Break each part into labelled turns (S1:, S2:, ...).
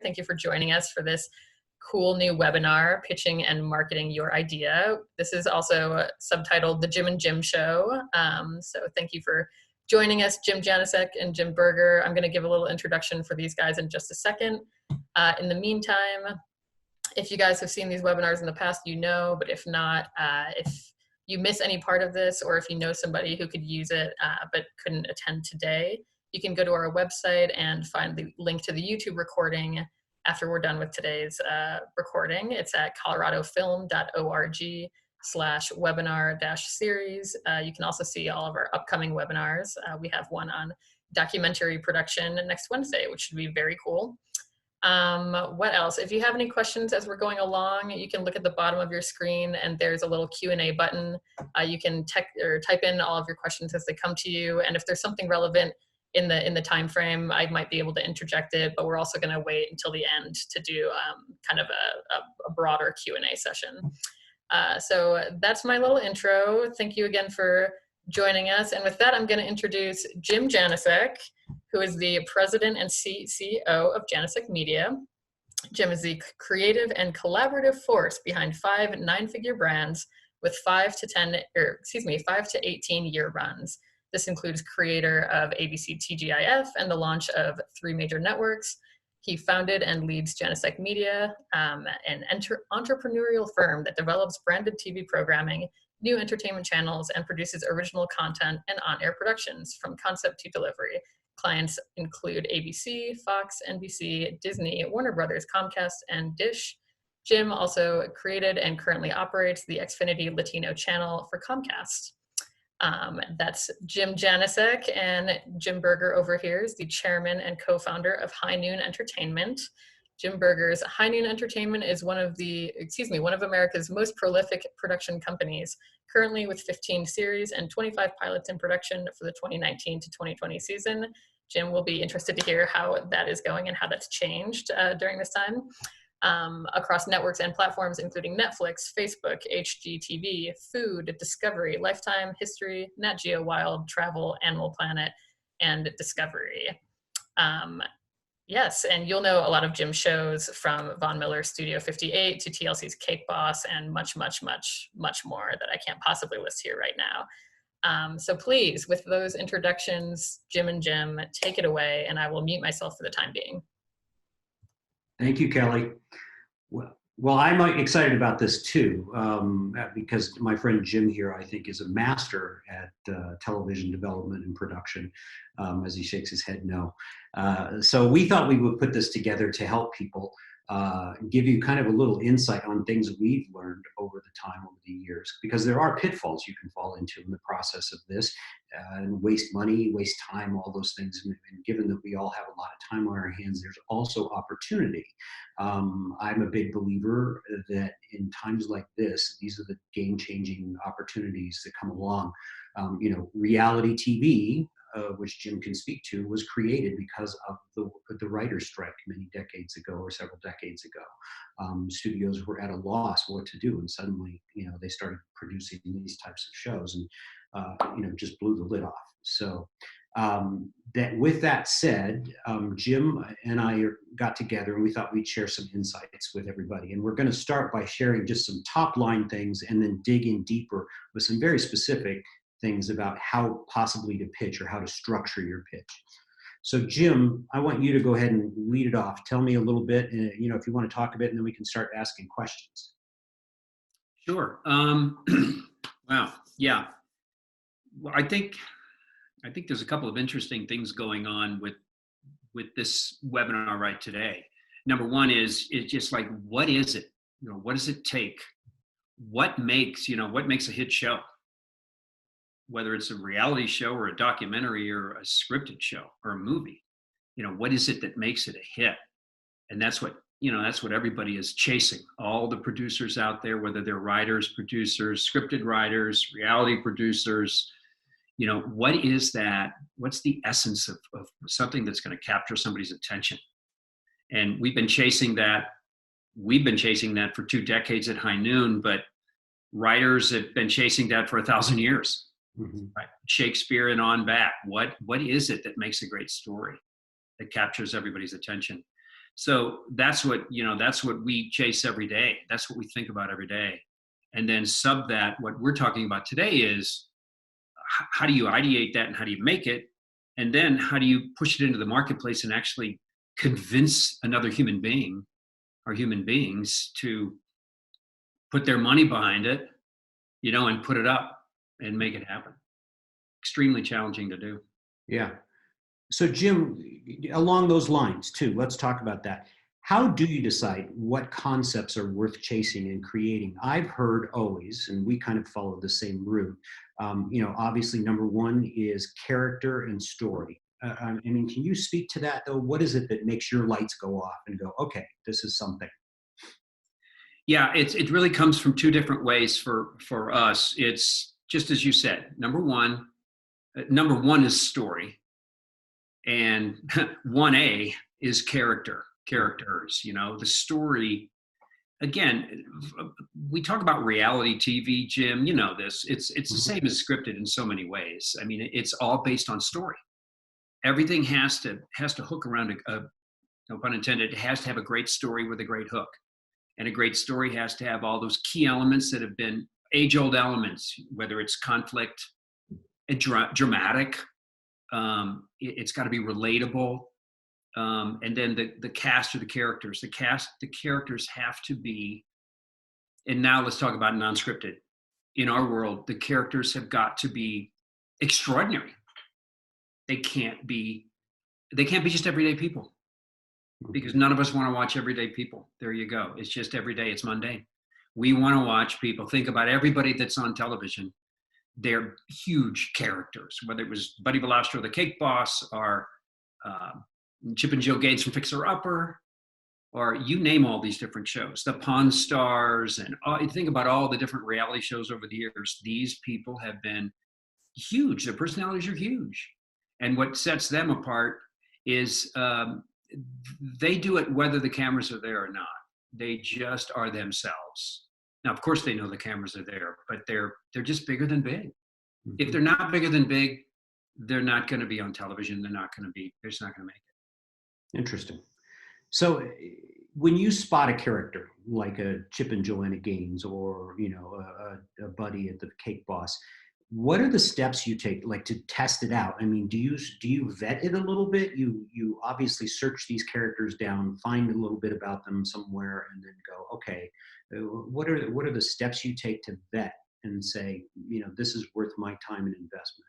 S1: Thank you for joining us for this cool new webinar, Pitching and Marketing Your Idea. This is also subtitled The Jim and Jim Show. So thank you for joining us, Jim Janicek and Jim Berger. I'm gonna give a little introduction for these guys in just a second. In the meantime, if you guys have seen these webinars in the past, you know, but if not, if you miss any part of this, or if you know somebody who could use it but couldn't attend today, you can go to our website and find the link to the YouTube recording after we're done with today's recording. It's at coloradofilm.org/webinar-series. You can also see all of our upcoming webinars. We have one on documentary production next Wednesday, which should be very cool. What else? If you have any questions as we're going along, you can look at the bottom of your screen and there's a little Q&A button. You can type in all of your questions as they come to you. And if there's something relevant in the time frame, I might be able to interject it, but we're also going to wait until the end to do kind of a broader Q&A session. So that's my little intro. Thank you again for joining us. And with that, I'm going to introduce Jim Janicek, who is the president and CEO of Janicek Media. Jim is the creative and collaborative force behind 5 9-figure brands with 5 to 18-year runs. This includes creator of ABC TGIF and the launch of 3 major networks. He founded and leads Janicek Media, an entrepreneurial firm that develops branded TV programming, new entertainment channels, and produces original content and on-air productions from concept to delivery. Clients include ABC, Fox, NBC, Disney, Warner Brothers, Comcast, and Dish. Jim also created and currently operates the Xfinity Latino channel for Comcast. That's Jim Janicek, and Jim Berger over here is the chairman and co-founder of High Noon Entertainment. Jim Berger's High Noon Entertainment is one of America's most prolific production companies, currently with 15 series and 25 pilots in production for the 2019 to 2020 season. Jim will be interested to hear how that is going and how that's changed during this time. Across networks and platforms including Netflix, Facebook, HGTV, Food, Discovery, Lifetime, History, Nat Geo Wild, Travel, Animal Planet, and Discovery. Yes, and you'll know a lot of Jim's shows from Von Miller's Studio 58 to TLC's Cake Boss and much, much, much, much more that I can't possibly list here right now. So please, with those introductions, Jim and Jim, take it away, and I will mute myself for the time being.
S2: Thank you, Kelly. Well, I'm excited about this too, because my friend Jim here, I think, is a master at television development and production, as he shakes his head no. So we thought we would put this together to help people, give you kind of a little insight on things we've learned over the years, because there are pitfalls you can fall into in the process of this, and waste money, waste time, all those things. And given that we all have a lot of time on our hands, there's also opportunity. I'm a big believer that in times like this, these are the game-changing opportunities that come along. Reality TV, which Jim can speak to, was created because of the writer's strike many decades ago, or several decades ago. Studios were at a loss what to do, and suddenly, they started producing these types of shows, and just blew the lid off. So with that said, Jim and I got together and we thought we'd share some insights with everybody. And we're going to start by sharing just some top line things and then dig in deeper with some very specific things about how possibly to pitch or how to structure your pitch. So Jim, I want you to go ahead and lead it off. Tell me a little bit, if you want to talk a bit, and then we can start asking questions.
S3: Sure. Wow. Yeah. Well, I think there's a couple of interesting things going on with this webinar right today. Number one is just like, what is it? What does it take? What makes a hit show? Whether it's a reality show or a documentary or a scripted show or a movie, what is it that makes it a hit? And that's what everybody is chasing. All the producers out there, whether they're writers, producers, scripted writers, reality producers, what is that? What's the essence of something that's going to capture somebody's attention? And we've been chasing that. We've been chasing that for 2 decades at High Noon, but writers have been chasing that for 1,000 years. Mm-hmm. Right? Shakespeare and on back. What is it that makes a great story that captures everybody's attention? So that's what we chase every day. That's what we think about every day. And then sub that, what we're talking about today is how do you ideate that and how do you make it? And then how do you push it into the marketplace and actually convince another human being or human beings to put their money behind it, and put it up and make it happen. Extremely challenging to do.
S2: Yeah. So Jim, along those lines too, let's talk about that. How do you decide what concepts are worth chasing and creating? I've heard always, and we kind of follow the same route. Obviously, number one is character and story. I mean, can you speak to that though? What is it that makes your lights go off and go, okay, this is something?
S3: Yeah, it really comes from two different ways for us. It's just as you said. Number one is story, and 1A is characters. The story. Again, we talk about reality TV, Jim. You know this. It's the same as scripted in so many ways. I mean, it's all based on story. Everything has to hook around no pun intended. It has to have a great story with a great hook, and a great story has to have all those key elements that have been age-old elements, whether it's conflict, dramatic. It's got to be relatable. And then the cast or the characters. The characters have to be, and now let's talk about non-scripted. In our world, the characters have got to be extraordinary. They can't be just everyday people, because none of us want to watch everyday people. There you go. It's just everyday. It's mundane. We want to watch people. Think about everybody that's on television. They're huge characters, whether it was Buddy Valastro, the Cake Boss, or Chip and Joe Gates from Fixer Upper, or you name all these different shows, the Pawn Stars, and think about all the different reality shows over the years. These people have been huge. Their personalities are huge. And what sets them apart is they do it whether the cameras are there or not. They just are themselves. Now, of course, they know the cameras are there, but they're just bigger than big. If they're not bigger than big, they're not going to be on television. They're just not going to make it.
S2: Interesting. So when you spot a character like a Chip and Joanna Gaines, or a Buddy at the Cake Boss, what are the steps you take, like, to test it out? I mean, do you vet it a little bit? You obviously search these characters down, find a little bit about them somewhere, and then go, okay, what are the steps you take to vet and say, this is worth my time and investment?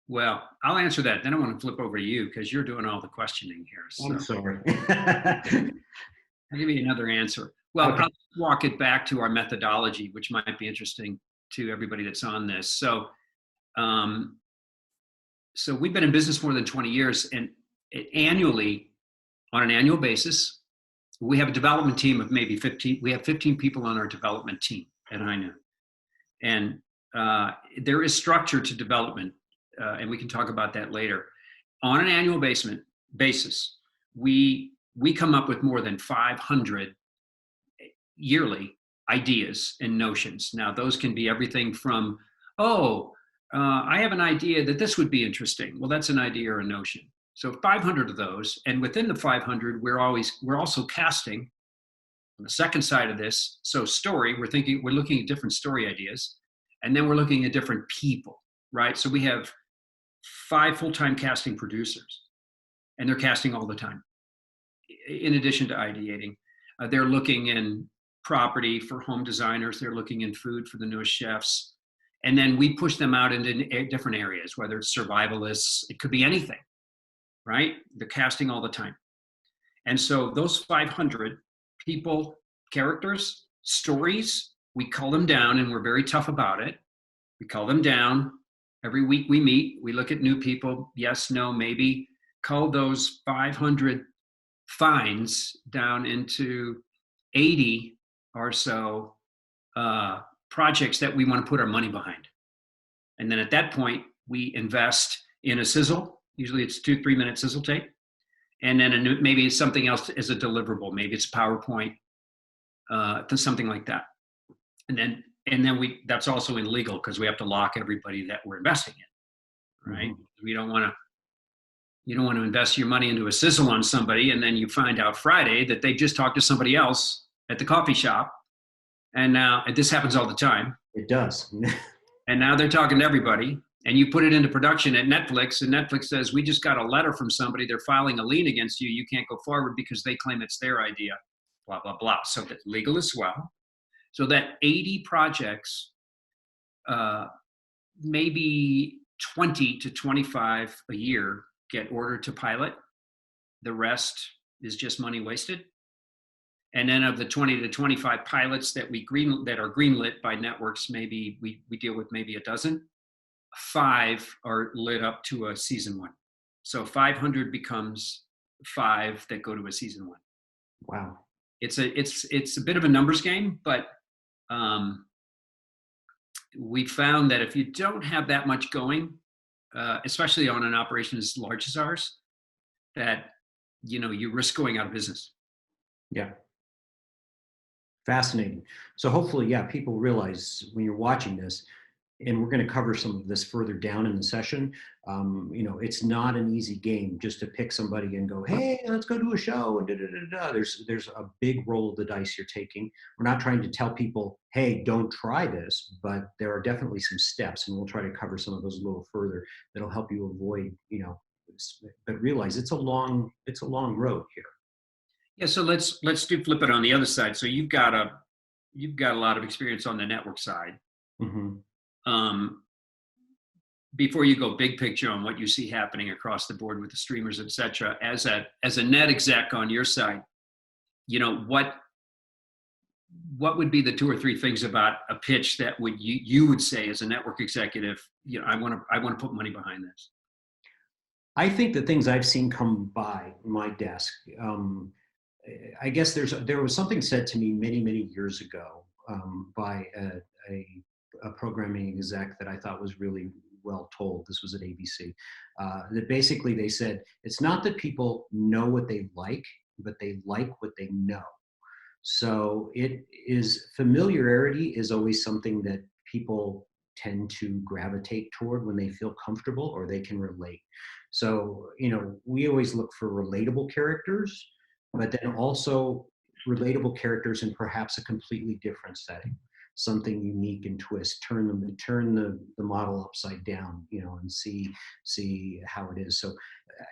S3: Well, I'll answer that. Then I want to flip over to you because you're doing all the questioning here. So
S2: I'm sorry.
S3: I'll give you another answer. Well,
S2: Okay.
S3: I'll walk it back to our methodology, which might be interesting to everybody that's on this. So we've been in business more than 20 years, and annually, on an annual basis, we have a development team of maybe 15. We have 15 people on our development team at High Noon. And there is structure to development, and we can talk about that later. On an annual basis, we come up with more than 500 yearly ideas and notions. Now, those can be everything from, I have an idea that this would be interesting. Well, that's an idea or a notion. So 500 of those, and within the 500, we're also casting on the second side of this. So story, we're looking at different story ideas, and then we're looking at different people, right? So we have 5 full-time casting producers, and they're casting all the time. In addition to ideating, they're looking in property for home designers. They're looking in food for the newest chefs. And then we push them out into different areas, whether it's survivalists, it could be anything, right? They're casting all the time. And so those 500 people, characters, stories, we cull them down, and we're very tough about it. We cull them down. Every week we meet, we look at new people, yes, no, maybe, cull those 500 finds down into 80 or so projects that we want to put our money behind. And then at that point, we invest in a sizzle. Usually it's 2-3 minute sizzle tape. And then maybe it's something else as a deliverable. Maybe it's PowerPoint, something like that. And then that's also illegal because we have to lock everybody that we're investing in, right? Mm-hmm. We don't want to You don't want to invest your money into a sizzle on somebody, and then you find out Friday that they just talked to somebody else at the coffee shop, and now this happens all the time.
S2: It does.
S3: And now they're talking to everybody, and you put it into production at Netflix, and Netflix says, we just got a letter from somebody, they're filing a lien against you, you can't go forward because they claim it's their idea, blah, blah, blah. So that's legal as well. So that 80 projects, maybe 20 to 25 a year get ordered to pilot. The rest is just money wasted. And then of the 20 to 25 pilots that that are greenlit by networks, maybe we deal with maybe a dozen. 5 are lit up to a season 1. So 500 becomes 5 that go to a season 1.
S2: Wow.
S3: It's a bit of a numbers game, but we found that if you don't have that much going, especially on an operation as large as ours, that you risk going out of business.
S2: Yeah. Fascinating. So hopefully, yeah, people realize when you're watching this, and we're going to cover some of this further down in the session, it's not an easy game just to pick somebody and go, hey, let's go do a show, and da-da-da-da. There's a big roll of the dice you're taking. We're not trying to tell people, hey, don't try this, but there are definitely some steps, and we'll try to cover some of those a little further that'll help you avoid, but realize it's a long road here.
S3: Yeah, so let's flip it on the other side. So you've got a lot of experience on the network side.
S2: Mm-hmm.
S3: Before you go big picture on what you see happening across the board with the streamers, et cetera, as a net exec on your side, what would be the 2 or 3 things about a pitch that you would say as a network executive, I want to put money behind this?
S2: I think the things I've seen come by my desk, I guess there was something said to me many, many years ago by a programming exec that I thought was really well told. This was at ABC. That basically they said, it's not that people know what they like, but they like what they know. So familiarity is always something that people tend to gravitate toward when they feel comfortable or they can relate. So, we always look for relatable characters, but then also relatable characters in perhaps a completely different setting, something unique and twist, turn the model upside down, and see how it is. So,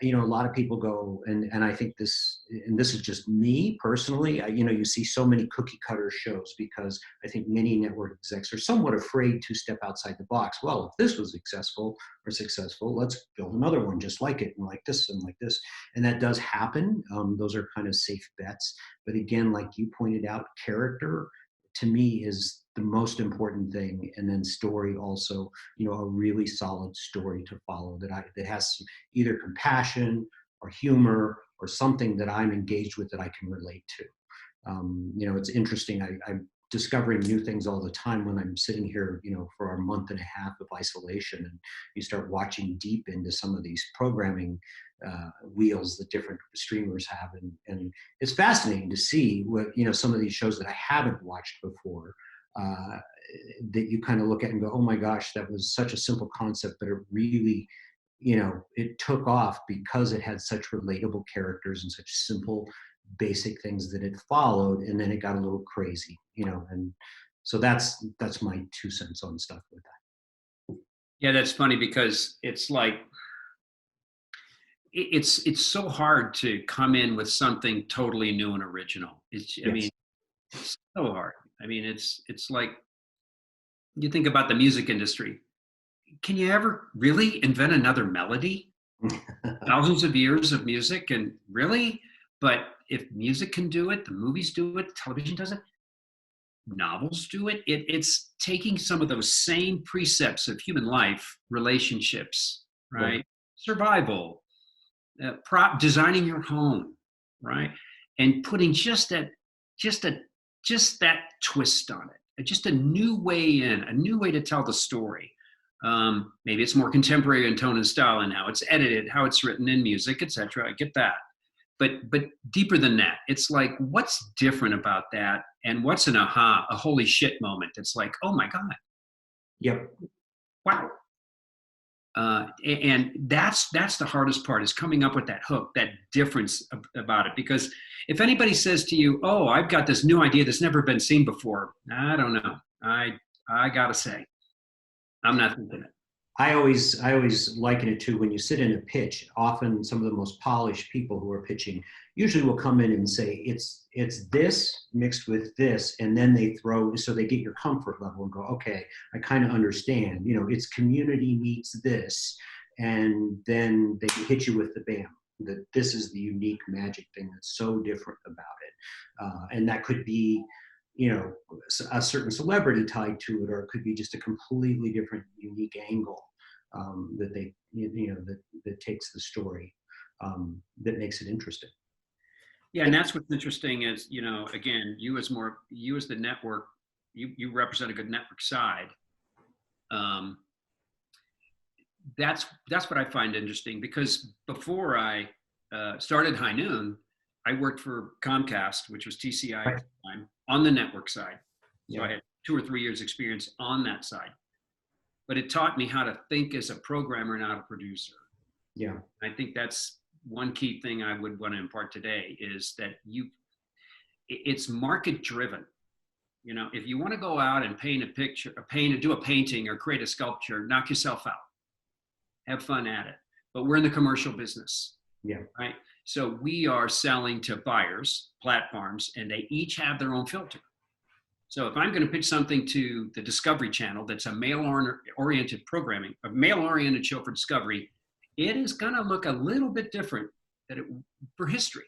S2: a lot of people go, and I think this is just me personally, you see so many cookie cutter shows because I think many network execs are somewhat afraid to step outside the box. Well, if this was successful, let's build another one just like it and like this and like this. And that does happen. Those are kind of safe bets. But again, like you pointed out, character to me is the most important thing, and then story also, a really solid story to follow that has either compassion or humor or something that I'm engaged with that I can relate to. It's interesting. I'm discovering new things all the time when I'm sitting here, for a month and a half of isolation, and you start watching deep into some of these programming wheels that different streamers have, and it's fascinating to see what some of these shows that I haven't watched before, that you kind of look at and go, oh my gosh, that was such a simple concept, but it really, it took off because it had such relatable characters and such simple, basic things that it followed, and then it got a little crazy, and so that's my 2 cents on stuff with that.
S3: Yeah, that's funny because it's like it's so hard to come in with something totally new and original. It's so hard. It's like you think about the music industry. Can you ever really invent another melody? Thousands of years of music, and really? But if music can do it, the movies do it, television does it, novels do it. It's taking some of those same precepts of human life, relationships, right? Survival, designing your home, right? And putting just that twist on it, just a new way in, a new way to tell the story. Maybe it's more contemporary in tone and style, and how it's edited, how it's written in music, etc. I get that. But deeper than that, it's like, what's different about that? And what's an aha, a holy shit moment? It's like, oh my God.
S2: Yep.
S3: Wow. And that's the hardest part, is coming up with that hook, that difference about it. Because if anybody says to you, "Oh, I've got this new idea that's never been seen before," I don't know. I gotta say, I'm not thinking it.
S2: I always liken it to when you sit in a pitch. Often, some of the most polished people who are pitching usually will come in and say, "It's this mixed with this," and then they throw, so they get your comfort level and go, "Okay, I kind of understand. You know, it's community meets this," and then they hit you with the bam. That this is the unique magic thing that's so different about it, and that could be, you know, a certain celebrity tied to it, or it could be just a completely different, unique angle that they, that takes the story, that makes it interesting.
S3: Yeah, and that's what's interesting is, again, you as the network, you represent a good network side. That's what I find interesting, because before I started High Noon, I worked for Comcast, which was TCI at the time, on the network side. So I had 2 or 3 years experience on that side. But it taught me how to think as a programmer, not a producer.
S2: Yeah.
S3: I think that's one key thing I would want to impart today, is that it's market driven. If you want to go out and paint a picture, do a painting or create a sculpture, knock yourself out. Have fun at it. But we're in the commercial business.
S2: Yeah.
S3: Right. So we are selling to buyers, platforms, and they each have their own filter. So if I'm going to pitch something to the Discovery Channel that's a male-oriented programming, a male-oriented show for Discovery, it is going to look a little bit different for history.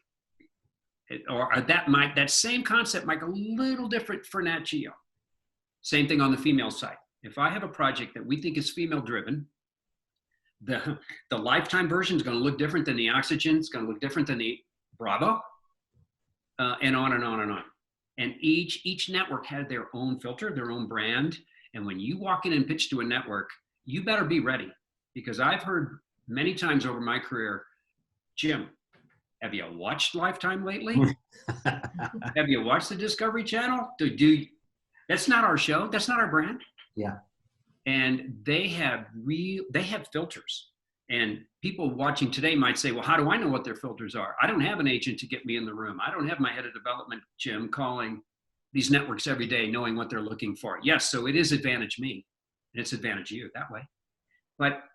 S3: That same concept might be a little different for Nat Geo. Same thing on the female side. If I have a project that we think is female-driven, the Lifetime version is going to look different than the Oxygen. It's going to look different than the Bravo, and on and on and on. And each network had their own filter, their own brand. And when you walk in and pitch to a network, you better be ready, because I've heard many times over my career, "Jim, have you watched Lifetime lately? Have you watched the Discovery Channel? That's not our show. That's not our brand."
S2: Yeah.
S3: And they have filters. And people watching today might say, "Well, how do I know what their filters are? I don't have an agent to get me in the room. I don't have my head of development, Jim, calling these networks every day, knowing what they're looking for." Yes, so it is advantage me, and it's advantage you that way. But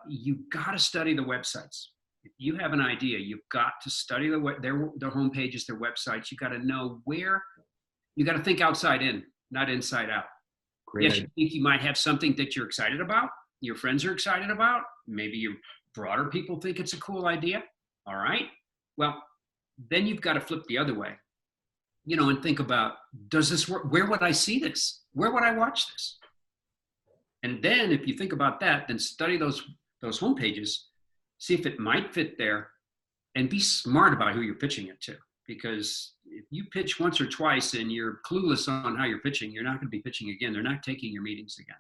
S3: you've got to study the websites. If you have an idea, you've got to study their home pages, their websites. You got to know where. You got to think outside in, not inside out.
S2: Great.
S3: Yes, you think you might have something that you're excited about, your friends are excited about, maybe your broader people think it's a cool idea. All right. Well, then you've got to flip the other way, and think about, does this work? Where would I see this? Where would I watch this? And then if you think about that, then study those home pages, see if it might fit there, and be smart about who you're pitching it to. Because if you pitch once or twice and you're clueless on how you're pitching, you're not going to be pitching again. They're not taking your meetings again,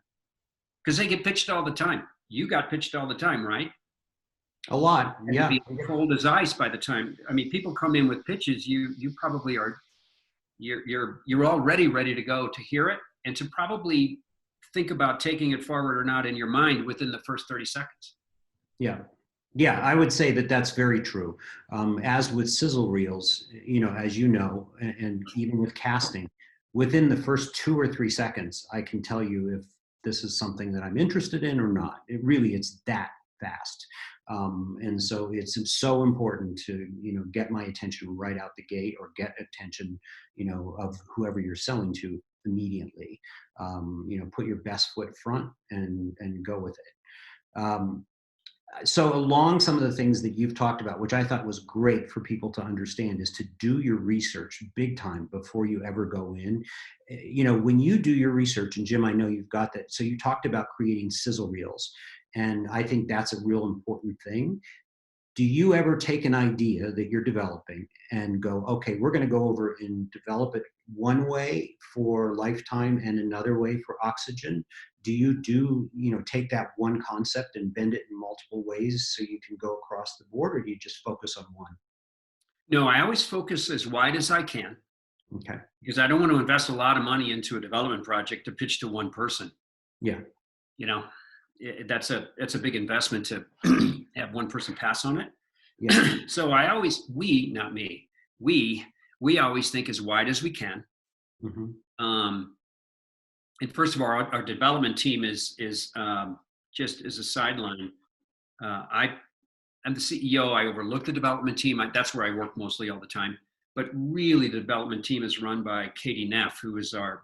S3: because they get pitched all the time. You got pitched all the time, right?
S2: A lot. Yeah.
S3: Be cold as ice by the time. I mean, people come in with pitches. You probably are. You're already ready to go to hear it, and to probably think about taking it forward or not in your mind within the first 30 seconds.
S2: Yeah. Yeah, I would say that that's very true. As with sizzle reels, as you know, and even with casting, within the first 2 or 3 seconds, I can tell you if this is something that I'm interested in or not. It's that fast. And so it's so important to, get my attention right out the gate, or get attention, of whoever you're selling to immediately. Put your best foot front and go with it. So along some of the things that you've talked about, which I thought was great for people to understand, is to do your research big time before you ever go in. When you do your research, and Jim, I know you've got that. So you talked about creating sizzle reels, and I think that's a real important thing. Do you ever take an idea that you're developing and go, okay, we're going to go over and develop it one way for Lifetime and another way for Oxygen? Do you take that one concept and bend it in multiple ways so you can go across the board, or do you just focus on one?
S3: No, I always focus as wide as I can.
S2: Okay.
S3: Because I don't want to invest a lot of money into a development project to pitch to one person.
S2: Yeah.
S3: that's a big investment to have one person pass on it.
S2: Yeah.
S3: So I always, not me, we always think as wide as we can. And first of all, our development team is just as a sideline. I'm the CEO. I overlook the development team. That's where I work mostly all the time. But really, the development team is run by Katie Neff, who is our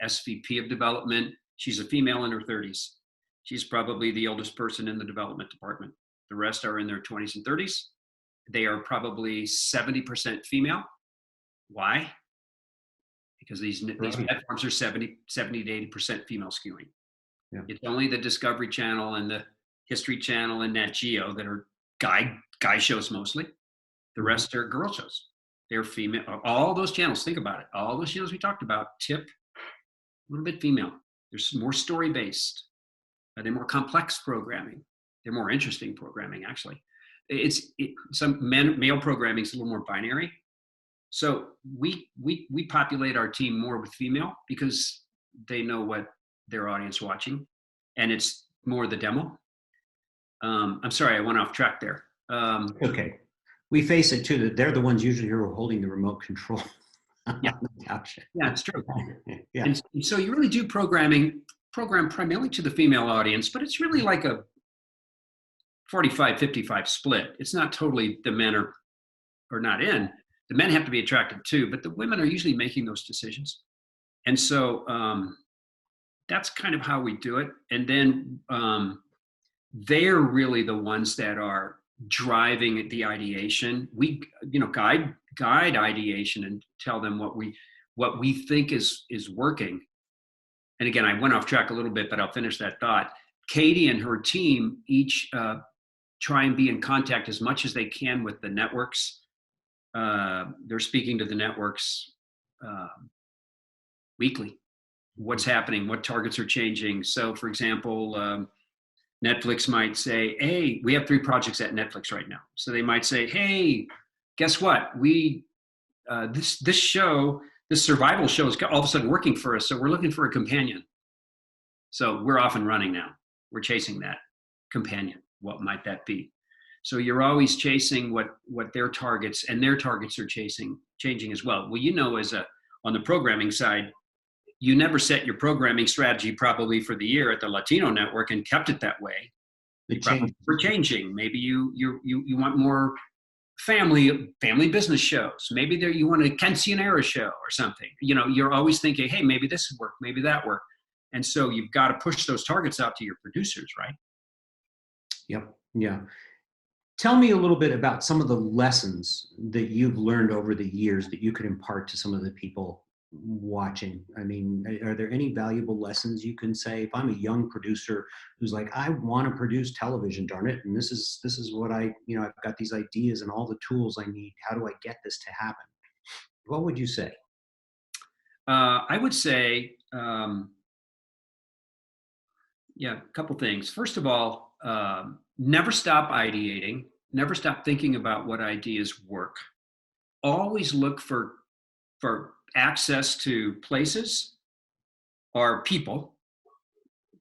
S3: SVP of development. She's a female in her 30s. She's probably the oldest person in the development department. The rest are in their 20s and 30s. They are probably 70% female. Why? Because these platforms are 70 to 80% female skewing. Yeah. It's only the Discovery Channel and the History Channel and Nat Geo that are guy shows mostly. The rest are girl shows. They're female. All those channels, think about it. All those channels we talked about tip a little bit female. They're more story-based. They're more complex programming. They're more interesting programming, actually. Some male programming is a little more binary. So we populate our team more with female because they know what their audience is watching, and it's more the demo. I'm sorry, I went off track there.
S2: Okay. We face it too, that they're the ones usually who are holding the remote control.
S3: Yeah, it's true.
S2: Yeah.
S3: And so you really do program primarily to the female audience, but it's really like a 45-55 split. It's not totally the men are not in. The men have to be attracted too, but the women are usually making those decisions. And so that's kind of how we do it. And then they're really the ones that are driving the ideation. We, guide ideation and tell them what we think is working. And again, I went off track a little bit, but I'll finish that thought. Katie and her team each try and be in contact as much as they can with the networks. They're speaking to the networks weekly. What's happening? What targets are changing? So, for example, Netflix might say, "Hey, we have 3 projects at Netflix right now." So they might say, "Hey, guess what? We this survival show is all of a sudden working for us. So we're looking for a companion. So we're off and running now. We're chasing that companion. What might that be?" So you're always chasing what their targets, and their targets are changing as well. Well, on the programming side, you never set your programming strategy probably for the year at the Latino network and kept it that way. We're changing. Maybe you want more family business shows. Maybe you want a quinceañera show or something. You're always thinking, hey, maybe this would work, maybe that work. And so you've got to push those targets out to your producers, right?
S2: Yep. Yeah. Tell me a little bit about some of the lessons that you've learned over the years that you could impart to some of the people watching. I mean, are there any valuable lessons you can say? If I'm a young producer who's like, I want to produce television, darn it, and this is what I've got these ideas and all the tools I need. How do I get this to happen? What would you say?
S3: I would say, a couple things. First of all, never stop ideating. Never stop thinking about what ideas work. Always look for access to places or people,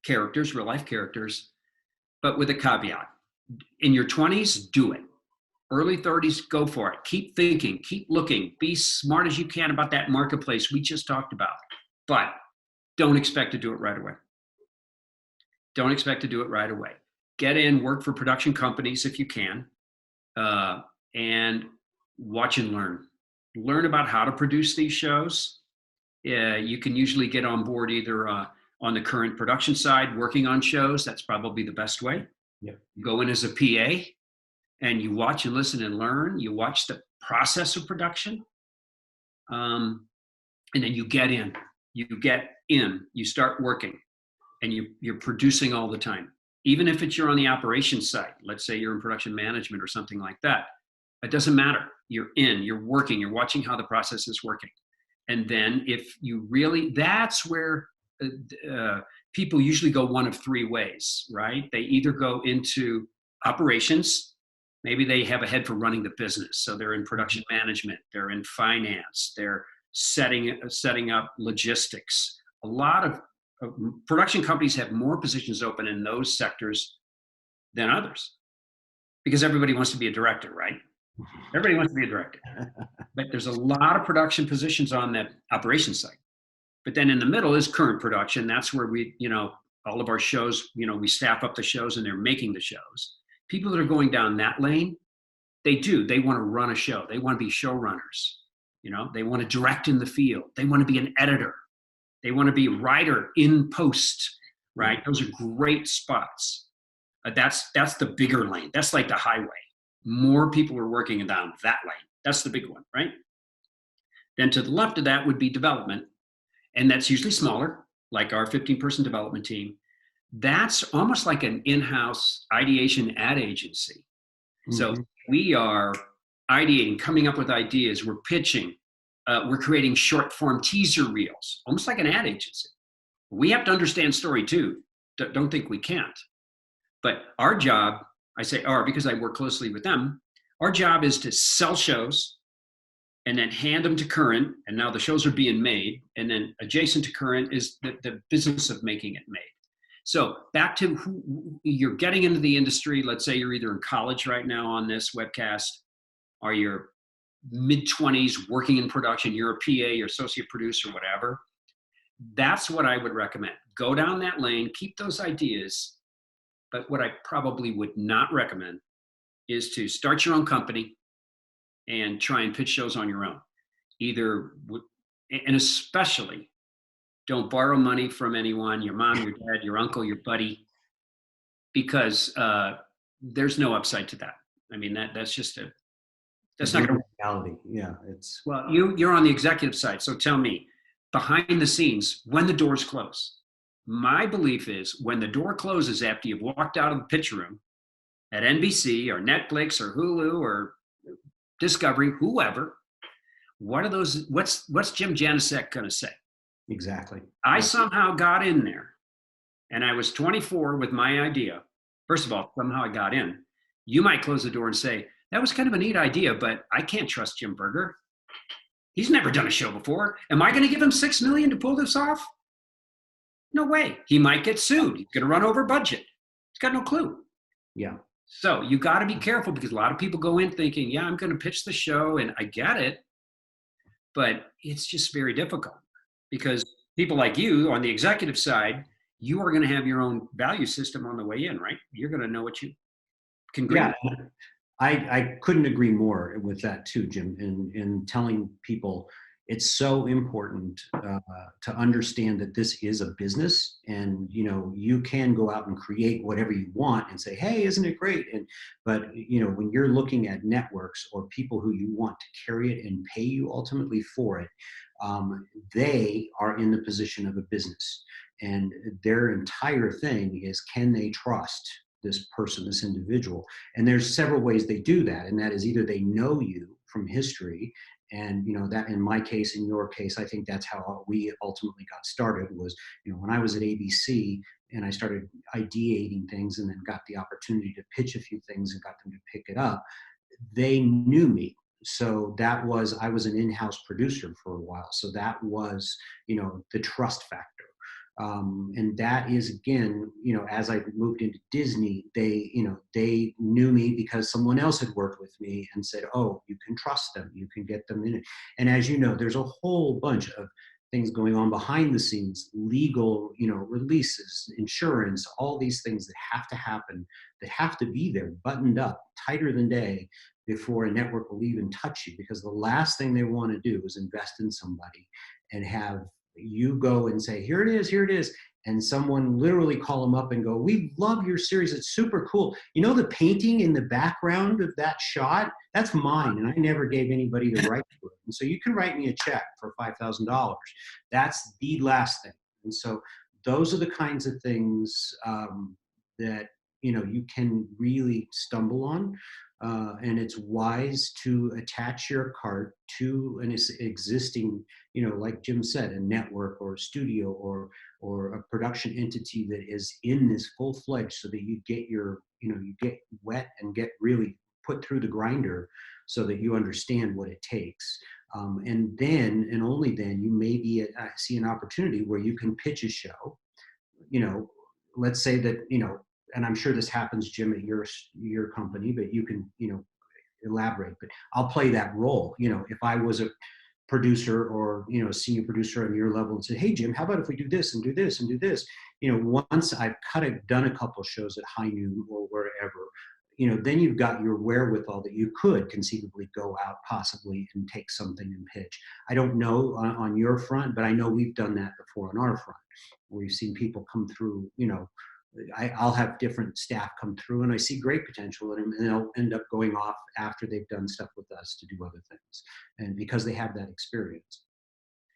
S3: characters, real life characters, but with a caveat. In your 20s, do it. Early 30s, go for it. Keep thinking, keep looking, be smart as you can about that marketplace we just talked about, but don't expect to do it right away. Don't expect to do it right away. Get in, work for production companies if you can, and watch and learn. Learn about how to produce these shows. You can usually get on board either on the current production side, working on shows. That's probably the best way.
S2: Yep.
S3: Go in as a PA, and you watch and listen and learn. You watch the process of production, and then you get in. You start working, and you're producing all the time. Even if you're on the operations side, let's say you're in production management or something like that, it doesn't matter. You're in, you're working, you're watching how the process is working. And then if you really, that's where people usually go one of 3 ways, right? They either go into operations, maybe they have a head for running the business. So they're in production management, they're in finance, they're setting up logistics. A lot of production companies have more positions open in those sectors than others because everybody wants to be a director, right? Everybody wants to be a director. But there's a lot of production positions on that operations side. But then in the middle is current production. That's where we, all of our shows, we staff up the shows and they're making the shows. People that are going down that lane, they want to run a show. They want to be showrunners. They want to direct in the field. They want to be an editor. They want to be a writer in post, right? Those are great spots. That's the bigger lane. That's like the highway. More people are working down that lane. That's the big one, right? Then to the left of that would be development. And that's usually smaller, like our 15-person development team. That's almost like an in-house ideation ad agency. Mm-hmm. So we are ideating, coming up with ideas. We're pitching. We're creating short-form teaser reels, almost like an ad agency. We have to understand story too. Don't think we can't. But our job, I say our because I work closely with them, our job is to sell shows and then hand them to current. And now the shows are being made. And then adjacent to current is the business of making it made. So back to who you're getting into the industry. Let's say you're either in college right now on this webcast, or you're mid-20s working in production, you're a PA, you're associate producer, whatever. That's what I would recommend. Go down that lane, keep those ideas. But what I probably would not recommend is to start your own company and try and pitch shows on your own. And especially don't borrow money from anyone, your mom, your dad, your uncle, your buddy, because there's no upside to that. I mean, that's not going to
S2: reality. Yeah, it's
S3: well. You're on the executive side, so tell me, behind the scenes, when the doors close. My belief is when the door closes after you've walked out of the pitch room at NBC or Netflix or Hulu or Discovery, whoever, what's Jim Janicek going to say?
S2: Exactly.
S3: I somehow got in there and I was 24 with my idea. First of all, somehow I got in. You might close the door and say, that was kind of a neat idea, but I can't trust Jim Berger. He's never done a show before. Am I going to give him $6 million to pull this off? No way. He might get sued. He's going to run over budget. He's got no clue.
S2: Yeah.
S3: So you got to be careful because a lot of people go in thinking, yeah, I'm going to pitch the show and I get it. But it's just very difficult because people like you on the executive side, you are going to have your own value system on the way in, right? You're going to know what you can agree with.
S2: I couldn't agree more with that too, Jim, in telling people it's so important to understand that this is a business and, you can go out and create whatever you want and say, hey, isn't it great? But when you're looking at networks or people who you want to carry it and pay you ultimately for it, they are in the position of a business. And their entire thing is, can they trust this person, this individual? And there's several ways they do that. And that is either they know you from history. And, that in my case, in your case, I think that's how we ultimately got started was, when I was at ABC and I started ideating things and then got the opportunity to pitch a few things and got them to pick it up, they knew me. So I was an in-house producer for a while. So that was, the trust factor. And that is, again, as I moved into Disney, they knew me because someone else had worked with me and said, oh, you can trust them, you can get them in it. And as you know, there's a whole bunch of things going on behind the scenes, legal, releases, insurance, all these things that have to happen, that have to be there, buttoned up, tighter than day before a network will even touch you. Because the last thing they want to do is invest in somebody and have you go and say, here it is, and someone literally call them up and go, we love your series, it's super cool. The painting in the background of that shot, that's mine, and I never gave anybody the right to it. And so you can write me a check for $5,000. That's the last thing. And so those are the kinds of things that you can really stumble on. And it's wise to attach your cart to an existing, like Jim said, a network or a studio or a production entity that is in this full-fledged, so that you get you get wet and get really put through the grinder so that you understand what it takes. And then, and only then, you maybe see an opportunity where you can pitch a show let's say that, and I'm sure this happens, Jim, at your company, but you can, elaborate, but I'll play that role. If I was a producer or, a senior producer on your level and said, hey, Jim, how about if we do this and do this and do this? Once I've done a couple shows at High Noon or wherever, then you've got your wherewithal that you could conceivably go out possibly and take something and pitch. I don't know on your front, but I know we've done that before on our front. We've seen people come through, I'll have different staff come through and I see great potential in them, and they'll end up going off after they've done stuff with us to do other things. And because they have that experience.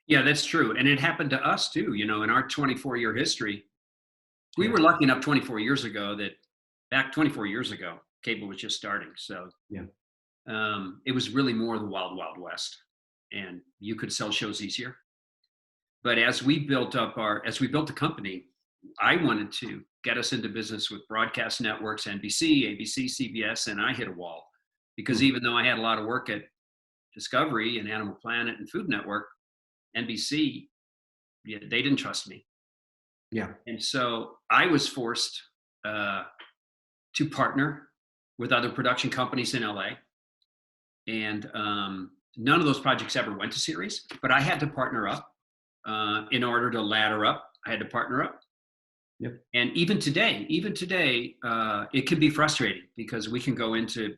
S3: Yeah, that's true. And it happened to us too, in our 24-year history. We were lucky enough 24 years ago that back 24 years ago, cable was just starting. So it was really more the wild, wild west, and you could sell shows easier. But as we built the company, I wanted to get us into business with broadcast networks, NBC, ABC, CBS, and I hit a wall because even though I had a lot of work at Discovery and Animal Planet and Food Network, NBC, they didn't trust me.
S2: Yeah.
S3: And so I was forced to partner with other production companies in LA. And none of those projects ever went to series, but I had to partner up in order to ladder up. I had to partner up.
S2: Yep.
S3: And even today, it can be frustrating because we can go into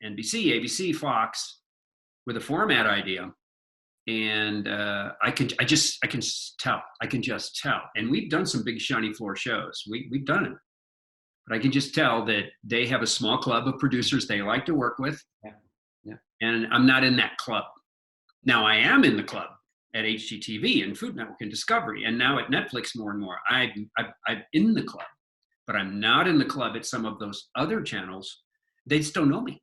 S3: NBC, ABC, Fox with a format idea, and I can just tell. And we've done some big shiny floor shows. We've done it, but I can just tell that they have a small club of producers they like to work with.
S2: Yeah.
S3: And I'm not in that club. Now I am in the club at HGTV and Food Network and Discovery, and now at Netflix more and more. I'm in the club, but I'm not in the club at some of those other channels. They just don't know me.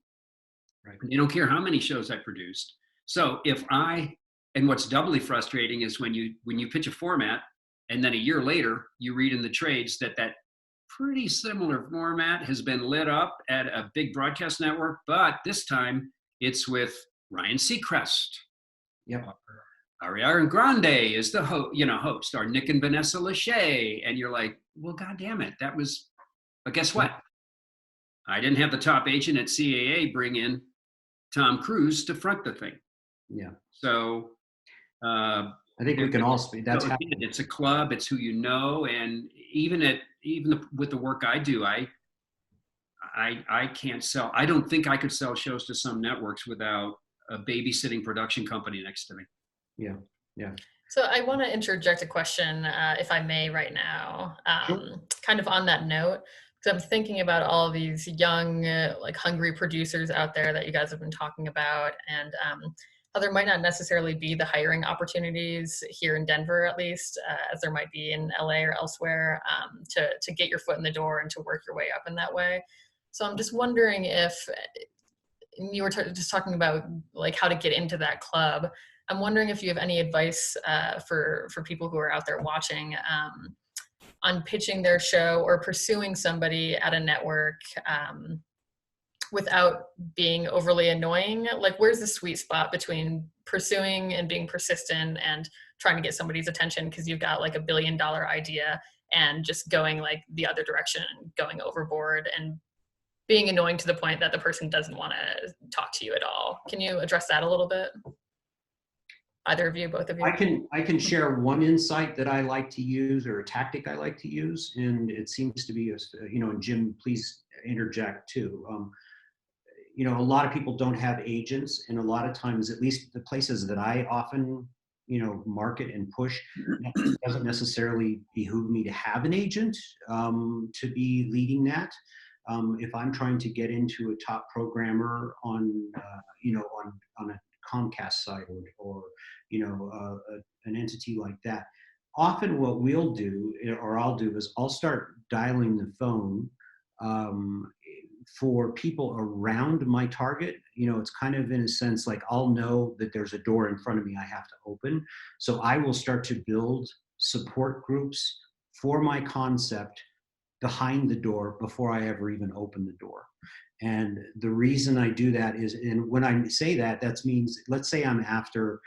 S2: Right.
S3: They don't care how many shows I produced. So and what's doubly frustrating is when you pitch a format, and then a year later you read in the trades that pretty similar format has been lit up at a big broadcast network, but this time it's with Ryan Seacrest.
S2: Yep.
S3: Ariana Grande is the host, or Nick and Vanessa Lachey, and you're like, well, God damn it, but guess what? I didn't have the top agent at CAA bring in Tom Cruise to front the thing.
S2: Yeah.
S3: So
S2: I think we can all speak. That's
S3: it's a club. It's who you know, and even with the work I do, I can't sell. I don't think I could sell shows to some networks without a babysitting production company next to me.
S2: Yeah.
S1: So I want to interject a question, if I may, right now,
S2: Sure.
S1: kind of on that note, because I'm thinking about all of these young, hungry producers out there that you guys have been talking about, and how there might not necessarily be the hiring opportunities here in Denver, at least, as there might be in LA or elsewhere, to get your foot in the door and to work your way up in that way. So I'm just wondering if you were just talking about how to get into that club. I'm wondering if you have any advice for people who are out there watching on pitching their show or pursuing somebody at a network without being overly annoying. Where's the sweet spot between pursuing and being persistent and trying to get somebody's attention because you've got $1 billion idea, and just going the other direction, going overboard and being annoying to the point that the person doesn't want to talk to you at all? Can you address that a little bit? Either of you, both of you?
S2: I can share one insight that I like to use, or a tactic I like to use, and it seems to be, and Jim, please interject too. A lot of people don't have agents, and a lot of times, at least the places that I often, market and push, it doesn't necessarily behoove me to have an agent to be leading that. If I'm trying to get into a top programmer on a Comcast site or an entity like that, often what we'll do, or I'll do, is I'll start dialing the phone for people around my target. It's kind of, in a sense, I'll know that there's a door in front of me I have to open. So I will start to build support groups for my concept behind the door before I ever even open the door. And the reason I do that is, and when I say that, that means, let's say I'm after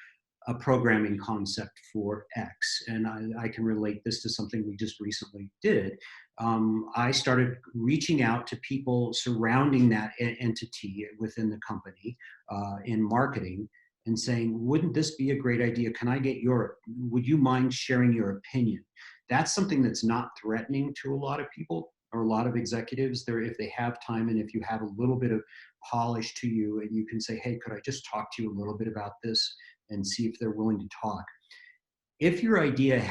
S2: a programming concept for X. And I can relate this to something we just recently did. I started reaching out to people surrounding that entity within the company in marketing and saying, wouldn't this be a great idea? Would you mind sharing your opinion? That's something that's not threatening to a lot of people or a lot of executives there, if they have time and if you have a little bit of polish to you and you can say, hey, could I just talk to you a little bit about this and see if they're willing to talk. If your idea,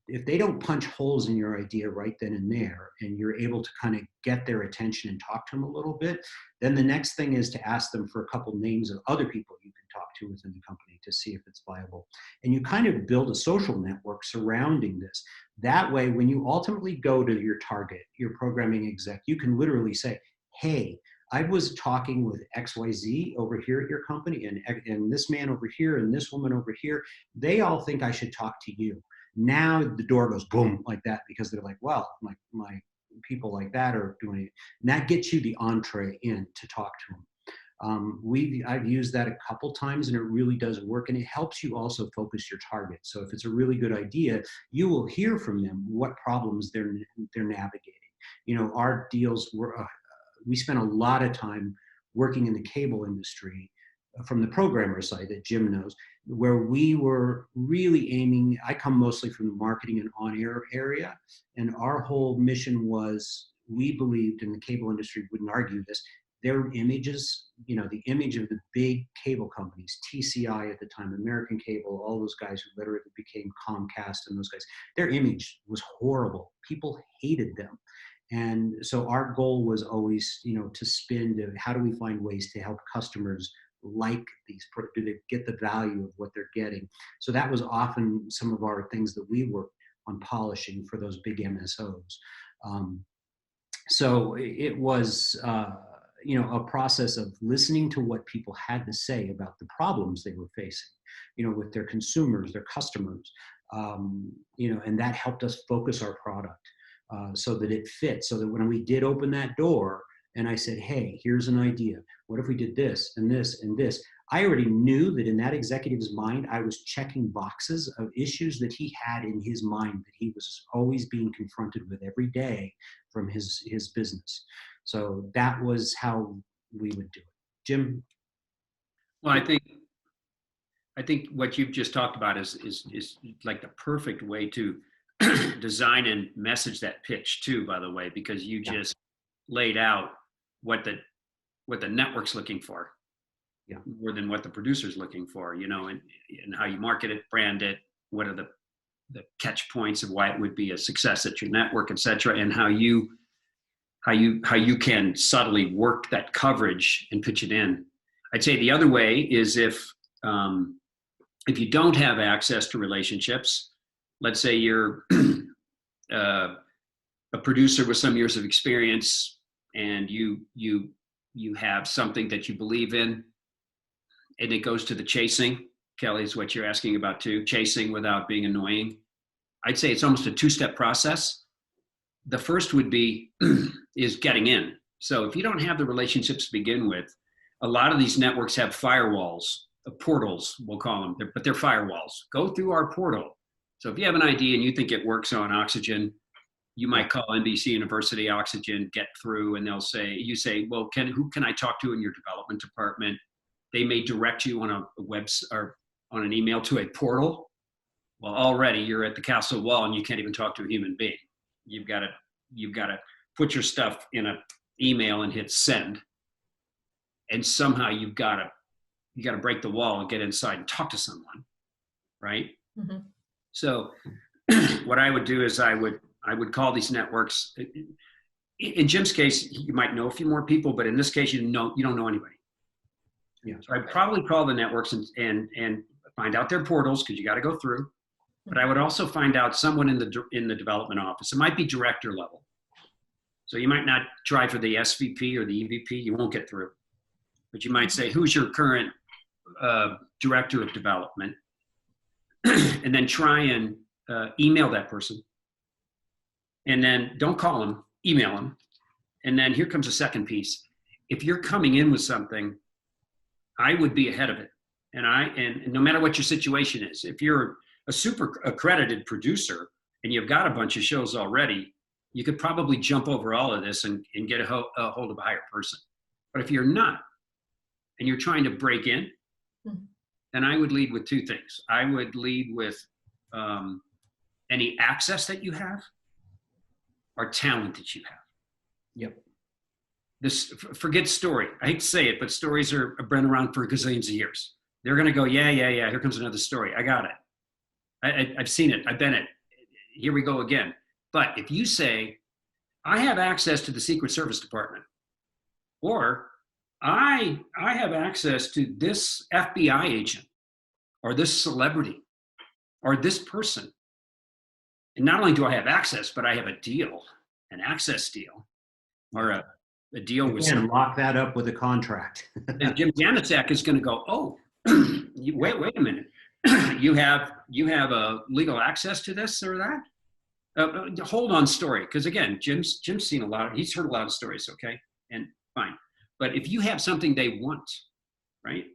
S2: if they don't punch holes in your idea right then and there, and you're able to kind of get their attention and talk to them a little bit, then the next thing is to ask them for a couple names of other people you can talk to within the company to see if it's viable. And you kind of build a social network surrounding this. That way, when you ultimately go to your target, your programming exec, you can literally say, hey, I was talking with XYZ over here at your company and this man over here and this woman over here. They all think I should talk to you. Now the door goes boom like that because they're like, well, my people like that are doing it. And that gets you the entree in to talk to them. I've used that a couple times and it really does work, and it helps you also focus your target. So if it's a really good idea, you will hear from them what problems they're navigating. You know, our deals were, we spent a lot of time working in the cable industry from the programmer side that Jim knows, where we were really aiming, I come mostly from the marketing and on-air area, and our whole mission was, we believed, in the cable industry wouldn't argue this, their images, you know, the image of the big cable companies, TCI at the time, American Cable, all those guys who literally became Comcast and those guys, their image was horrible. People hated them. And so our goal was always, you know, to spin to how do we find ways to help customers like these, do they get the value of what they're getting? So that was often some of our things that we worked on polishing for those big MSOs. So it was, you know, a process of listening to what people had to say about the problems they were facing, you know, with their consumers, their customers, you know, and that helped us focus our product. So that it fits, so that when we did open that door and I said, hey, here's an idea. What if we did this and this and this? I already knew that in that executive's mind, I was checking boxes of issues that he had in his mind that he was always being confronted with every day from his business. So that was how we would do it. Jim?
S3: Well, I think what you've just talked about is like the perfect way to design and message that pitch too, by the way, because you just laid out what the network's looking for, more than what the producer's looking for, you know, and how you market it, brand it, what are the catch points of why it would be a success at your network, et cetera, and how you can subtly work that coverage and pitch it in. I'd say the other way is if you don't have access to relationships, let's say you're a producer with some years of experience and you have something that you believe in and it goes to the chasing. Kelly, is what you're asking about too, chasing without being annoying. I'd say it's almost a two-step process. The first would be is getting in. So if you don't have the relationships to begin with, a lot of these networks have firewalls, portals, we'll call them, but they're firewalls. Go through our portal. So if you have an idea and you think it works on Oxygen, you might call NBC University Oxygen, get through, and you say, well, who can I talk to in your development department? They may direct you on a or on an email to a portal. Well, already you're at the castle wall and you can't even talk to a human being. You've got to put your stuff in an email and hit send. And somehow you got to break the wall and get inside and talk to someone, right? Mm-hmm. So what I would do is I would call these networks. In Jim's case, you might know a few more people, but in this case, you don't know anybody. Yeah. So I'd probably call the networks and find out their portals, because you got to go through. But I would also find out someone in the development office. It might be director level. So you might not try for the SVP or the EVP. You won't get through. But you might say, who's your current director of development? And then try and email that person. And then don't call them, email them. And then here comes a second piece. If you're coming in with something, I would be ahead of it. And no matter what your situation is, if you're a super accredited producer and you've got a bunch of shows already, you could probably jump over all of this and get a hold of a higher person. But if you're not, and you're trying to break in, then I would lead with two things. I would lead with any access that you have or talent that you have.
S2: Yep.
S3: Forget story. I hate to say it, but stories are been around for gazillions of years. They're going to go, yeah, here comes another story. I got it. I've seen it. I've been it. Here we go again. But if you say, I have access to the Secret Service Department, or I have access to this FBI agent, or this celebrity, or this person, and not only do I have access, but I have a deal, an access deal, or a deal with
S2: someone. Lock that up with a contract.
S3: And Jim Janicek is going to go, oh, wait a minute. you have a legal access to this or that? Hold on story, because again, Jim's seen he's heard a lot of stories, okay? And fine. But if you have something they want, right?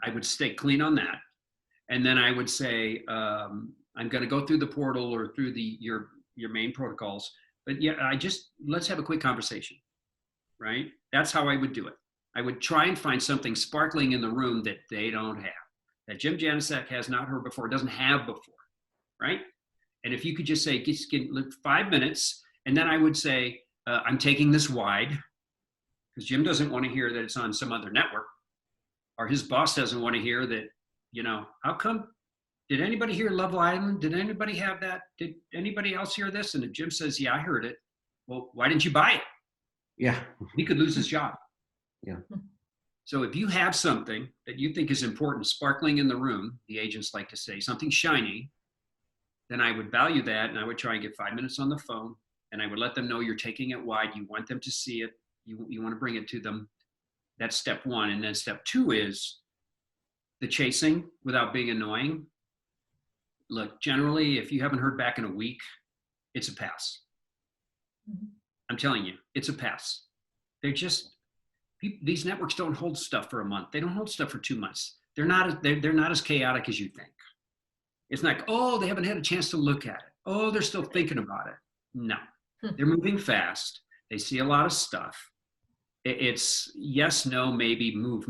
S3: I would stay clean on that. And then I would say, I'm going to go through the portal or through your main protocols. But yeah, let's have a quick conversation, right? That's how I would do it. I would try and find something sparkling in the room that they don't have, that Jim Janicek has not heard before, doesn't have before, right? And if you could just say, get 5 minutes, and then I would say, I'm taking this wide, because Jim doesn't want to hear that it's on some other network, or his boss doesn't want to hear that, how come, did anybody hear Love Island? Did anybody have that? Did anybody else hear this? And if Jim says, yeah, I heard it. Well, why didn't you buy it?
S2: Yeah.
S3: He could lose his job.
S2: Yeah.
S3: So if you have something that you think is important, sparkling in the room, the agents like to say, something shiny, then I would value that, and I would try and get 5 minutes on the phone, and I would let them know you're taking it wide. You want them to see it. You want to bring it to them. That's step one. And then step two is the chasing without being annoying. Look, generally, if you haven't heard back in a week, it's a pass. I'm telling you, it's a pass. These networks don't hold stuff for a month. They don't hold stuff for 2 months. They're not as chaotic as you think. It's like, oh, they haven't had a chance to look at it. Oh, they're still thinking about it. No, they're moving fast. They see a lot of stuff. It's yes, no, maybe, move.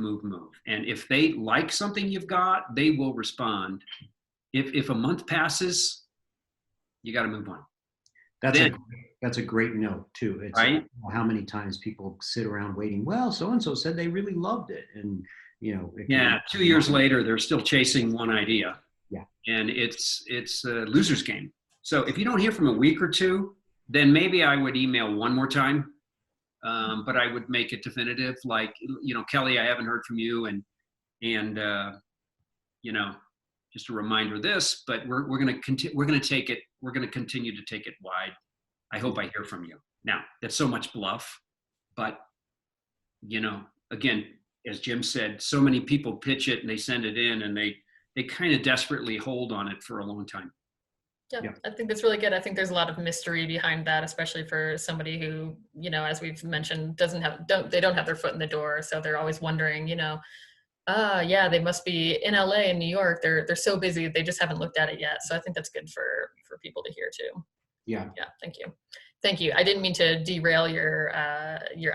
S3: And if they like something you've got, they will respond. If a month passes, you got to move on.
S2: That's a great note too. It's
S3: right?
S2: How many times people sit around waiting, well, so-and-so said they really loved it. And,
S3: 2 years later, they're still chasing one idea.
S2: Yeah.
S3: And it's a loser's game. So if you don't hear from a week or two, then maybe I would email one more time. But I would make it definitive, like, Kelly, I haven't heard from you, and just a reminder of this, but we're going to continue to take it wide. I hope I hear from you. Now, that's so much bluff, but again, as Jim said, so many people pitch it and they send it in, and they kind of desperately hold on it for a long time.
S1: Yeah, I think that's really good. I think there's a lot of mystery behind that, especially for somebody who, as we've mentioned, they don't have their foot in the door. So they're always wondering, they must be in LA and New York. They're so busy. They just haven't looked at it yet. So I think that's good for people to hear too.
S2: Yeah.
S1: Yeah. Thank you. I didn't mean to derail your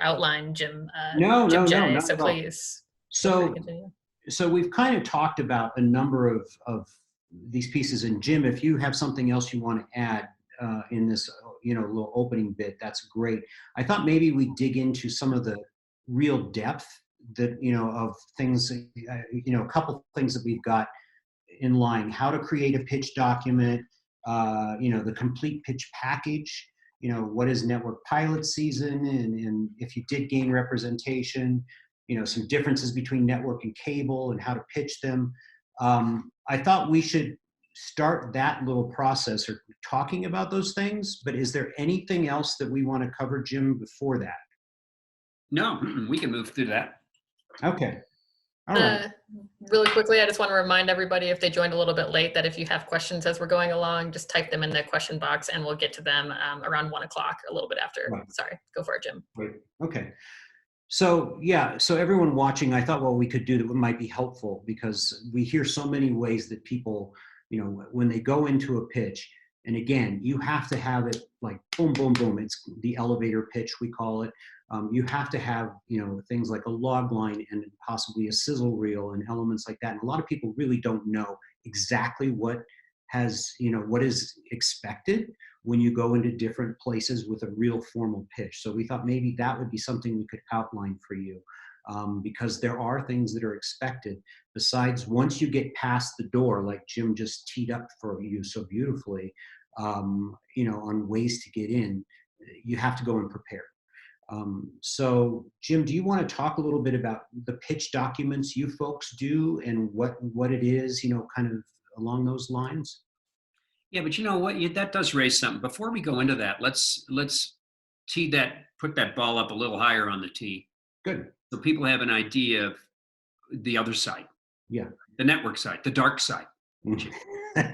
S1: outline, Jim.
S2: No,
S1: so please.
S2: So we've kind of talked about a number of these pieces, and Jim, if you have something else you want to add in this, little opening bit, that's great. I thought maybe we dig into some of the real depth that, of things, a couple things that we've got in line, how to create a pitch document, the complete pitch package, what is network pilot season, and if you did gain representation, some differences between network and cable and how to pitch them. I thought we should start that little process or talking about those things, but is there anything else that we want to cover, Jim, before that?
S3: No, we can move through that.
S2: Okay. All right.
S1: Really quickly, I just want to remind everybody, if they joined a little bit late, that if you have questions as we're going along, just type them in the question box and we'll get to them around 1 o'clock, a little bit after.
S2: Right.
S1: Sorry, go for it, Jim.
S2: Great. Okay. So yeah, so everyone watching, I thought what we could do that might be helpful, because we hear so many ways that people, when they go into a pitch, and again, you have to have it like boom, boom, boom. It's the elevator pitch, we call it. You have to have, things like a log line and possibly a sizzle reel and elements like that. And a lot of people really don't know exactly what what is expected when you go into different places with a real formal pitch. So we thought maybe that would be something we could outline for you, because there are things that are expected. Besides, once you get past the door, like Jim just teed up for you so beautifully, on ways to get in, you have to go and prepare. So Jim, do you want to talk a little bit about the pitch documents you folks do and what it is, kind of along those lines?
S3: Yeah, but you know what? That does raise something. Before we go into that, let's put that ball up a little higher on the tee,
S2: Good.
S3: so people have an idea of the other side,
S2: Yeah.
S3: the network side, the dark side.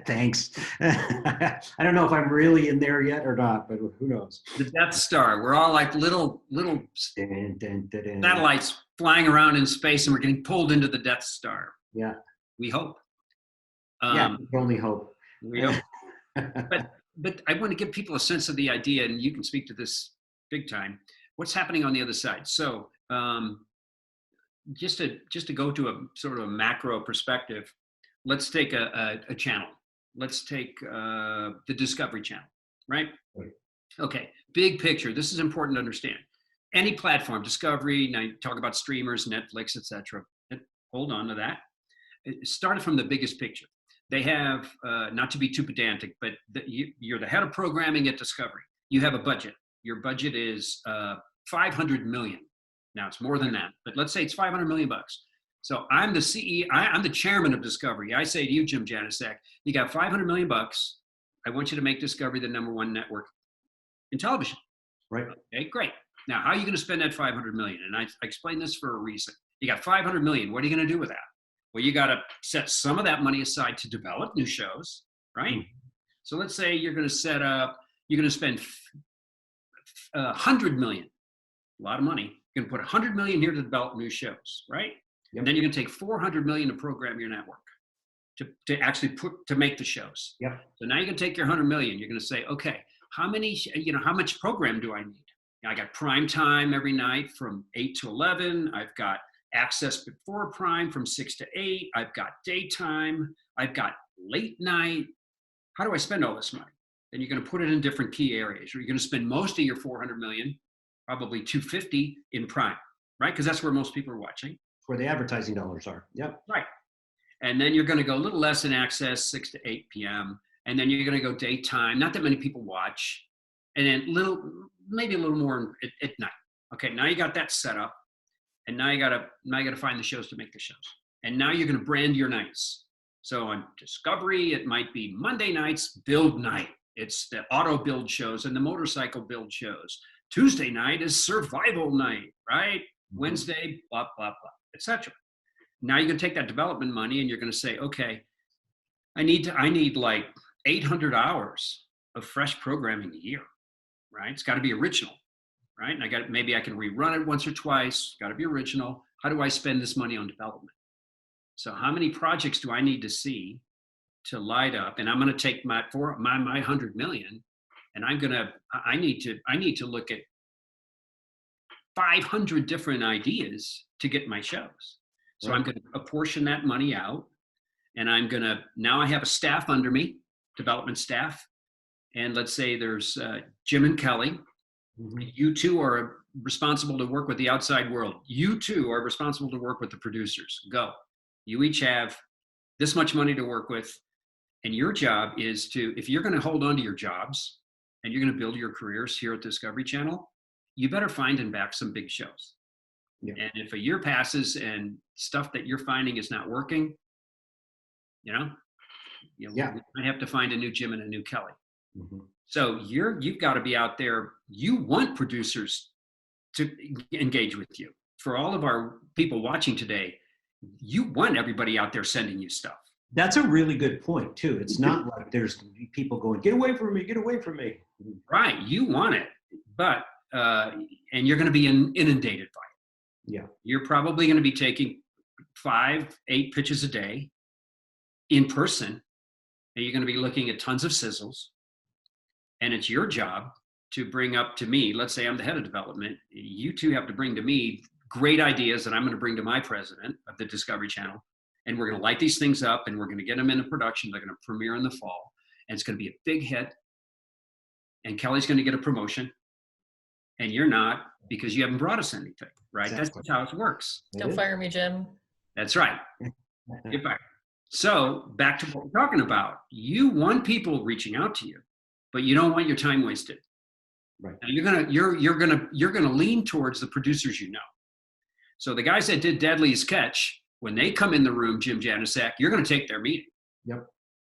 S2: Thanks. I don't know if I'm really in there yet or not, but who knows?
S3: The Death Star. We're all like little
S2: Dun, dun, dun, dun.
S3: satellites flying around in space, and we're getting pulled into the Death Star.
S2: Yeah.
S3: We hope.
S2: Yeah, we only hope.
S3: We hope. But I want to give people a sense of the idea, and you can speak to this big time. What's happening on the other side? So just to go to a sort of a macro perspective, let's take a channel. Let's take the Discovery Channel, right?
S2: Right.
S3: Okay, big picture. This is important to understand. Any platform, Discovery, now you talk about streamers, Netflix, etc. Hold on to that. It started from the biggest picture. They have, not to be too pedantic, but you're the head of programming at Discovery. You have a budget. Your budget is 500 million. Now it's more than that, but let's say it's 500 million bucks. So I'm the CEO, I'm the chairman of Discovery. I say to you, Jim Janicek, you got 500 million bucks. I want you to make Discovery the #1 network in television.
S2: Right.
S3: Okay, great. Now, how are you going to spend that 500 million? And I explained this for a reason. You got 500 million. What are you going to do with that? Well, you got to set some of that money aside to develop new shows, right? Mm-hmm. So let's say you're going to spend 100 million, a lot of money. You're going to put 100 million here to develop new shows, right? Yep. And then you're going to take 400 million to program your network, to actually to make the shows.
S2: Yep.
S3: So now you can take your 100 million. You're going to say, okay, how much program do I need? I got prime time every night from 8 to 11. I've got access before prime from 6 to 8. I've got daytime. I've got late night. How do I spend all this money? Then you're going to put it in different key areas. You're going to spend most of your 400 million, probably 250 in prime, right? Because that's where most people are watching.
S2: Where the advertising dollars are. Yep.
S3: Right. And then you're going to go a little less in access, 6 to 8 p.m. And then you're going to go daytime. Not that many people watch. And then maybe a little more at night. Okay, now you got that set up. And now you got to find the shows to make the shows. And now you're going to brand your nights. So on Discovery, it might be Monday nights, build night. It's the auto build shows and the motorcycle build shows. Tuesday night is survival night, right? Mm-hmm. Wednesday, blah, blah, blah, etc. Now you're going to take that development money and you're going to say, okay, I need like 800 hours of fresh programming a year, right? It's got to be original, right? And maybe I can rerun it once or twice. Got to be original. How do I spend this money on development? So how many projects do I need to see to light up? And I'm going to take my 100 million, and I need to look at 500 different ideas to get my shows. So I'm going to apportion that money out, and now I have a staff under me, development staff. And let's say there's Jim and Kelly. Mm-hmm. You two are responsible to work with the outside world. You two are responsible to work with the producers. Go. You each have this much money to work with. And your job is if you're going to hold on to your jobs and you're going to build your careers here at Discovery Channel, you better find and back some big shows. Yeah. And if a year passes and stuff that you're finding is not working, we might have to find a new Jim and a new Kelly. Mm-hmm. So you've got to be out there. You want producers to engage with you. For all of our people watching today, you want everybody out there sending you stuff.
S2: That's a really good point too. It's not like there's people going, get away from me, get away from me.
S3: Right, you want it, but and you're going to be inundated by it.
S2: Yeah.
S3: You're probably going to be taking 5, 8 pitches a day in person, and you're going to be looking at tons of sizzles. And it's your job to bring up to me, let's say I'm the head of development, you two have to bring to me great ideas that I'm going to bring to my president of the Discovery Channel. And we're going to light these things up and we're going to get them into production. They're going to premiere in the fall. And it's going to be a big hit. And Kelly's going to get a promotion. And you're not, because you haven't brought us anything, right?
S2: Exactly.
S3: That's how it works.
S1: Don't fire me, Jim.
S3: That's right. Get back. So back to what we're talking about. You want people reaching out to you, but you don't want your time wasted.
S2: Right.
S3: And you're gonna lean towards the producers you know. So the guys that did Deadliest Catch, when they come in the room, Jim Janicek, you're gonna take their meeting.
S2: Yep.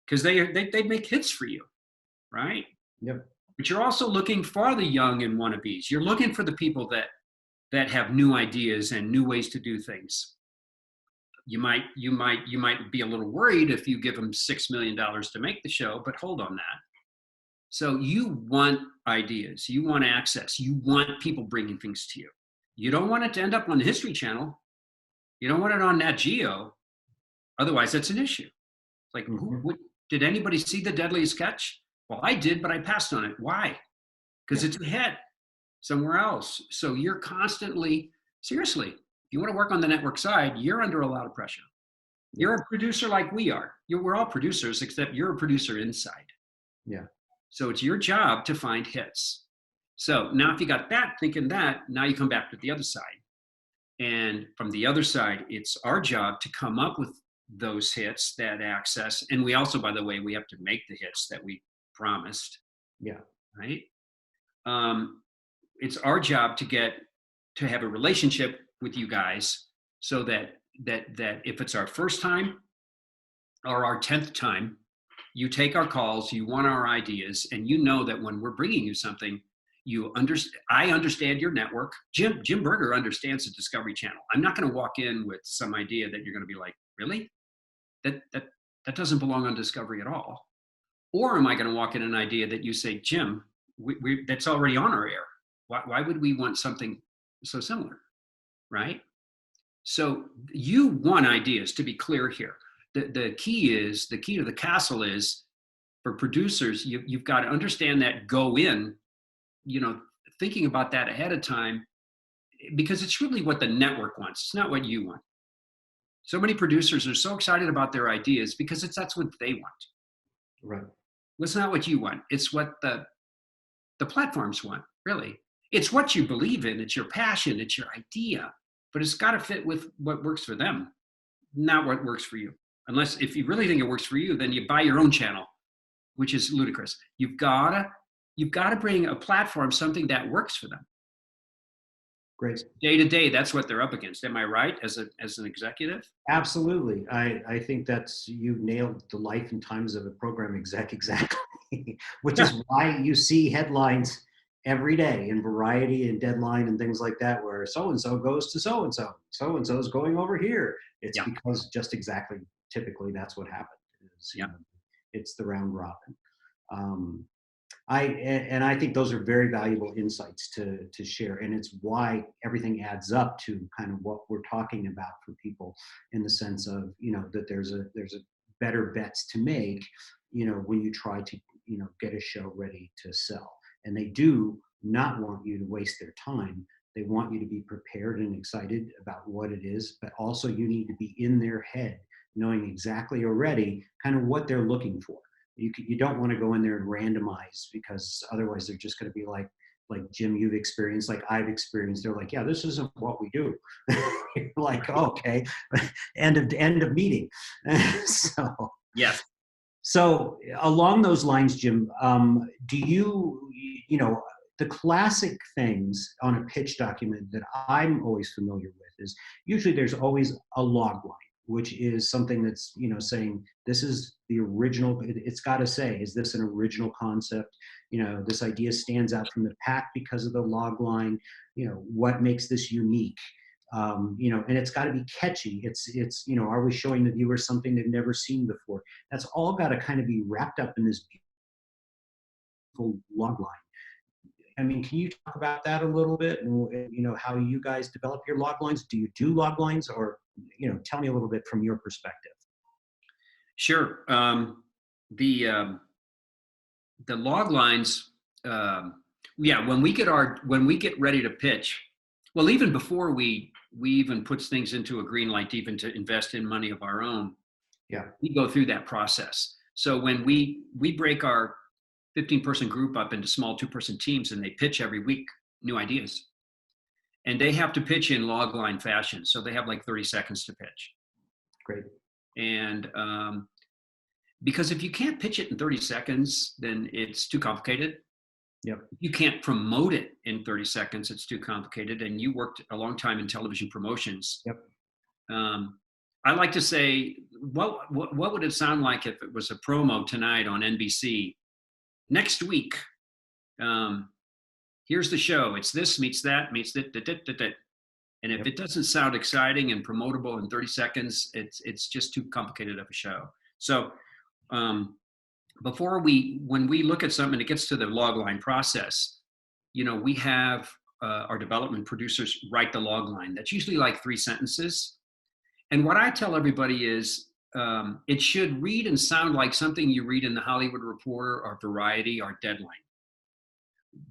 S3: Because they make hits for you, right?
S2: Yep.
S3: But you're also looking for the young and wannabes. You're looking for the people that have new ideas and new ways to do things. You might be a little worried if you give them $6 million to make the show, but hold on that. So you want ideas, you want access, you want people bringing things to you. You don't want it to end up on the History Channel. You don't want it on Nat Geo. Otherwise, that's an issue. Like, did anybody see The Deadliest Catch? Well, I did, but I passed on it. Why? Because it's ahead somewhere else. So you're constantly, seriously, if you want to work on the network side, you're under a lot of pressure. You're a producer like we are. We're all producers, except you're a producer inside.
S2: Yeah.
S3: So it's your job to find hits. So now if you got that, thinking that, now you come back to the other side. And from the other side, it's our job to come up with those hits, that access. And we also, by the way, we have to make the hits that we promised.
S2: Yeah.
S3: Right? It's our job to have a relationship with you guys so that if it's our first time or our 10th time, you take our calls, you want our ideas, and you know that when we're bringing you something, I understand your network. Jim Berger understands the Discovery Channel. I'm not going to walk in with some idea that you're going to be like, really? That doesn't belong on Discovery at all. Or am I going to walk in an idea that you say, Jim, that's already on our air. Why would we want something so similar, right? So you want ideas, to be clear here. The key to the castle is, for producers, you've got to understand that, go in, thinking about that ahead of time, because it's really what the network wants. It's not what you want. So many producers are so excited about their ideas because that's what they want.
S2: Right.
S3: It's not what you want. It's what the platforms want, really. It's what you believe in. It's your passion. It's your idea. But it's got to fit with what works for them, not what works for you. Unless, if you really think it works for you, then you buy your own channel, which is ludicrous. You've got to bring a platform something that works for them.
S2: Great.
S3: Day to day, that's what they're up against. Am I right as an executive?
S2: Absolutely. I think you nailed the life and times of a program exec exactly, which is why you see headlines every day in Variety and Deadline and things like that, where so-and-so goes to so-and-so, so-and-so is going over here. It's because just exactly, typically that's what happened. It's the round robin. I think those are very valuable insights to share, and it's why everything adds up to kind of what we're talking about for people, in the sense of that there's a better bets to make when you try to get a show ready to sell. And they do not want you to waste their time. They want you to be prepared and excited about what it is, but also you need to be in their head, knowing exactly already kind of what they're looking for. You don't want to go in there and randomize, because otherwise they're just going to be like Jim, you've experienced, like I've experienced. They're like, yeah, this isn't what we do. You're like, oh, okay, end of meeting. So
S3: yes.
S2: So along those lines, Jim, do the classic things on a pitch document that I'm always familiar with is usually there's always a log line, which is something that's, saying this is the original. It's got to say, is this an original concept? This idea stands out from the pack because of the log line. What makes this unique? And it's got to be catchy. It's are we showing the viewer something they've never seen before? That's all got to kind of be wrapped up in this beautiful log line. I mean, can you talk about that a little bit, and how you guys develop your log lines? Do you do log lines, or tell me a little bit from your perspective?
S3: Sure. The the log lines, yeah. When we get ready to pitch, well, even before we even put things into a green light, even to invest in money of our own,
S2: Yeah.
S3: we go through that process. So when we break our 15-person group up into small 2-person teams, and they pitch every week new ideas, and they have to pitch in log line fashion. So they have like 30 seconds to pitch.
S2: Great.
S3: And because if you can't pitch it in 30 seconds, then it's too complicated.
S2: Yep.
S3: If you can't promote it in 30 seconds, it's too complicated. And you worked a long time in television promotions.
S2: Yep.
S3: I like to say, what would it sound like if it was a promo tonight on NBC? Next week, here's the show. It's this meets that meets that. And if it doesn't sound exciting and promotable in 30 seconds, it's just too complicated of a show. So when we look at something, it gets to the log line process, we have our development producers write the log line. That's usually like 3 sentences. And what I tell everybody is, it should read and sound like something you read in the Hollywood Reporter or Variety or Deadline.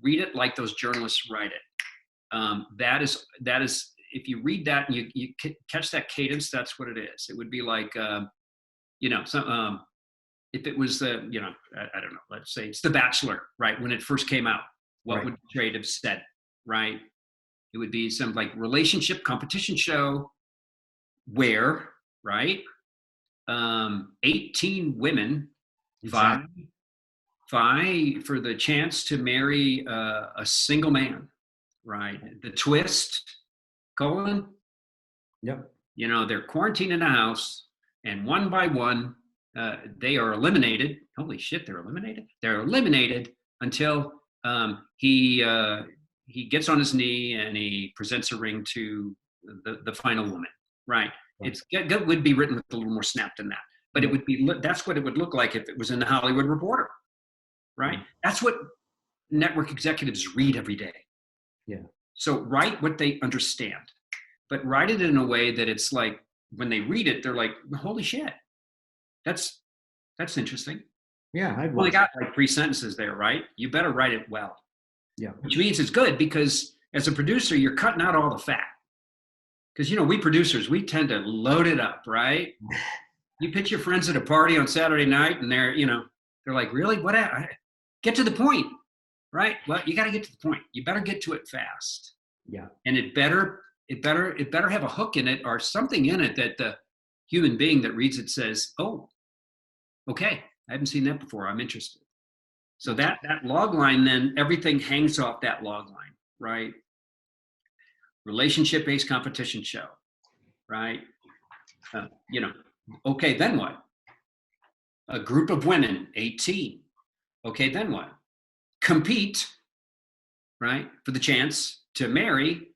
S3: Read it like those journalists write it. That is, if you read that and you catch that cadence, that's what it is. It would be like, if it was I don't know, let's say it's The Bachelor, right? When it first came out, what would the trade have said, right? It would be some like relationship competition show where, right? 18 women vie for the chance to marry a single man, right? The twist, colon.
S2: Yep.
S3: They're quarantined in a house, and one by one, they are eliminated. Holy shit, they're eliminated? They're eliminated until he gets on his knee and he presents a ring to the final woman, right? It would be written with a little more snap than that, but it would be, that's what it would look like if it was in the Hollywood Reporter, right? That's what network executives read every day.
S2: Yeah.
S3: So write what they understand, but write it in a way that it's like, when they read it, they're like, holy shit, that's interesting.
S2: Yeah.
S3: I've only got like 3 sentences there, right? You better write it well.
S2: Yeah.
S3: Which means it's good, because as a producer, you're cutting out all the fat. Because, we producers, we tend to load it up, right? You pitch your friends at a party on Saturday night, and they're like, really? What? Get to the point, right? Well, you got to get to the point. You better get to it fast.
S2: Yeah.
S3: And it better have a hook in it, or something in it that the human being that reads it says, oh, okay, I haven't seen that before. I'm interested. So that log line, then everything hangs off that log line, right? Relationship-based competition show, right? Okay, then what? A group of women, 18. Okay, then what? Compete, right, for the chance to marry.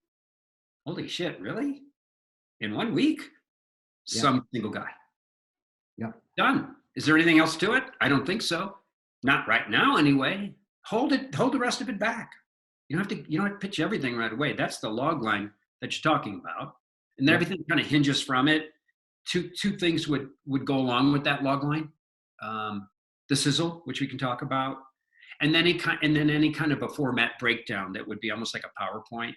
S3: Holy shit, really? In 1 week?
S2: Yeah.
S3: Some single guy.
S2: Yeah.
S3: Done. Is there anything else to it? I don't think so. Not right now, anyway. Hold the rest of it back. You don't have to pitch everything right away. That's the log line that you're talking about. And then everything kind of hinges from it. Two things would go along with that log line. The sizzle, which we can talk about. And then any kind of a format breakdown that would be almost like a PowerPoint.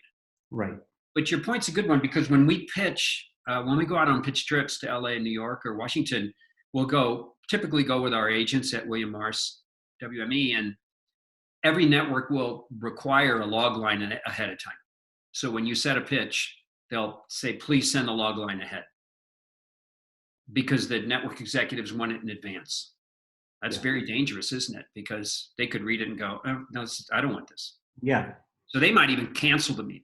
S2: Right.
S3: But your point's a good one, because when we pitch, when we go out on pitch trips to LA, New York, or Washington, we'll typically go with our agents at William Morris WME, and every network will require a log line ahead of time. So when you set a pitch, they'll say, please send the log line ahead, because the network executives want it in advance. That's very dangerous, isn't it? Because they could read it and go, oh, no, I don't want this.
S2: Yeah.
S3: So they might even cancel the meeting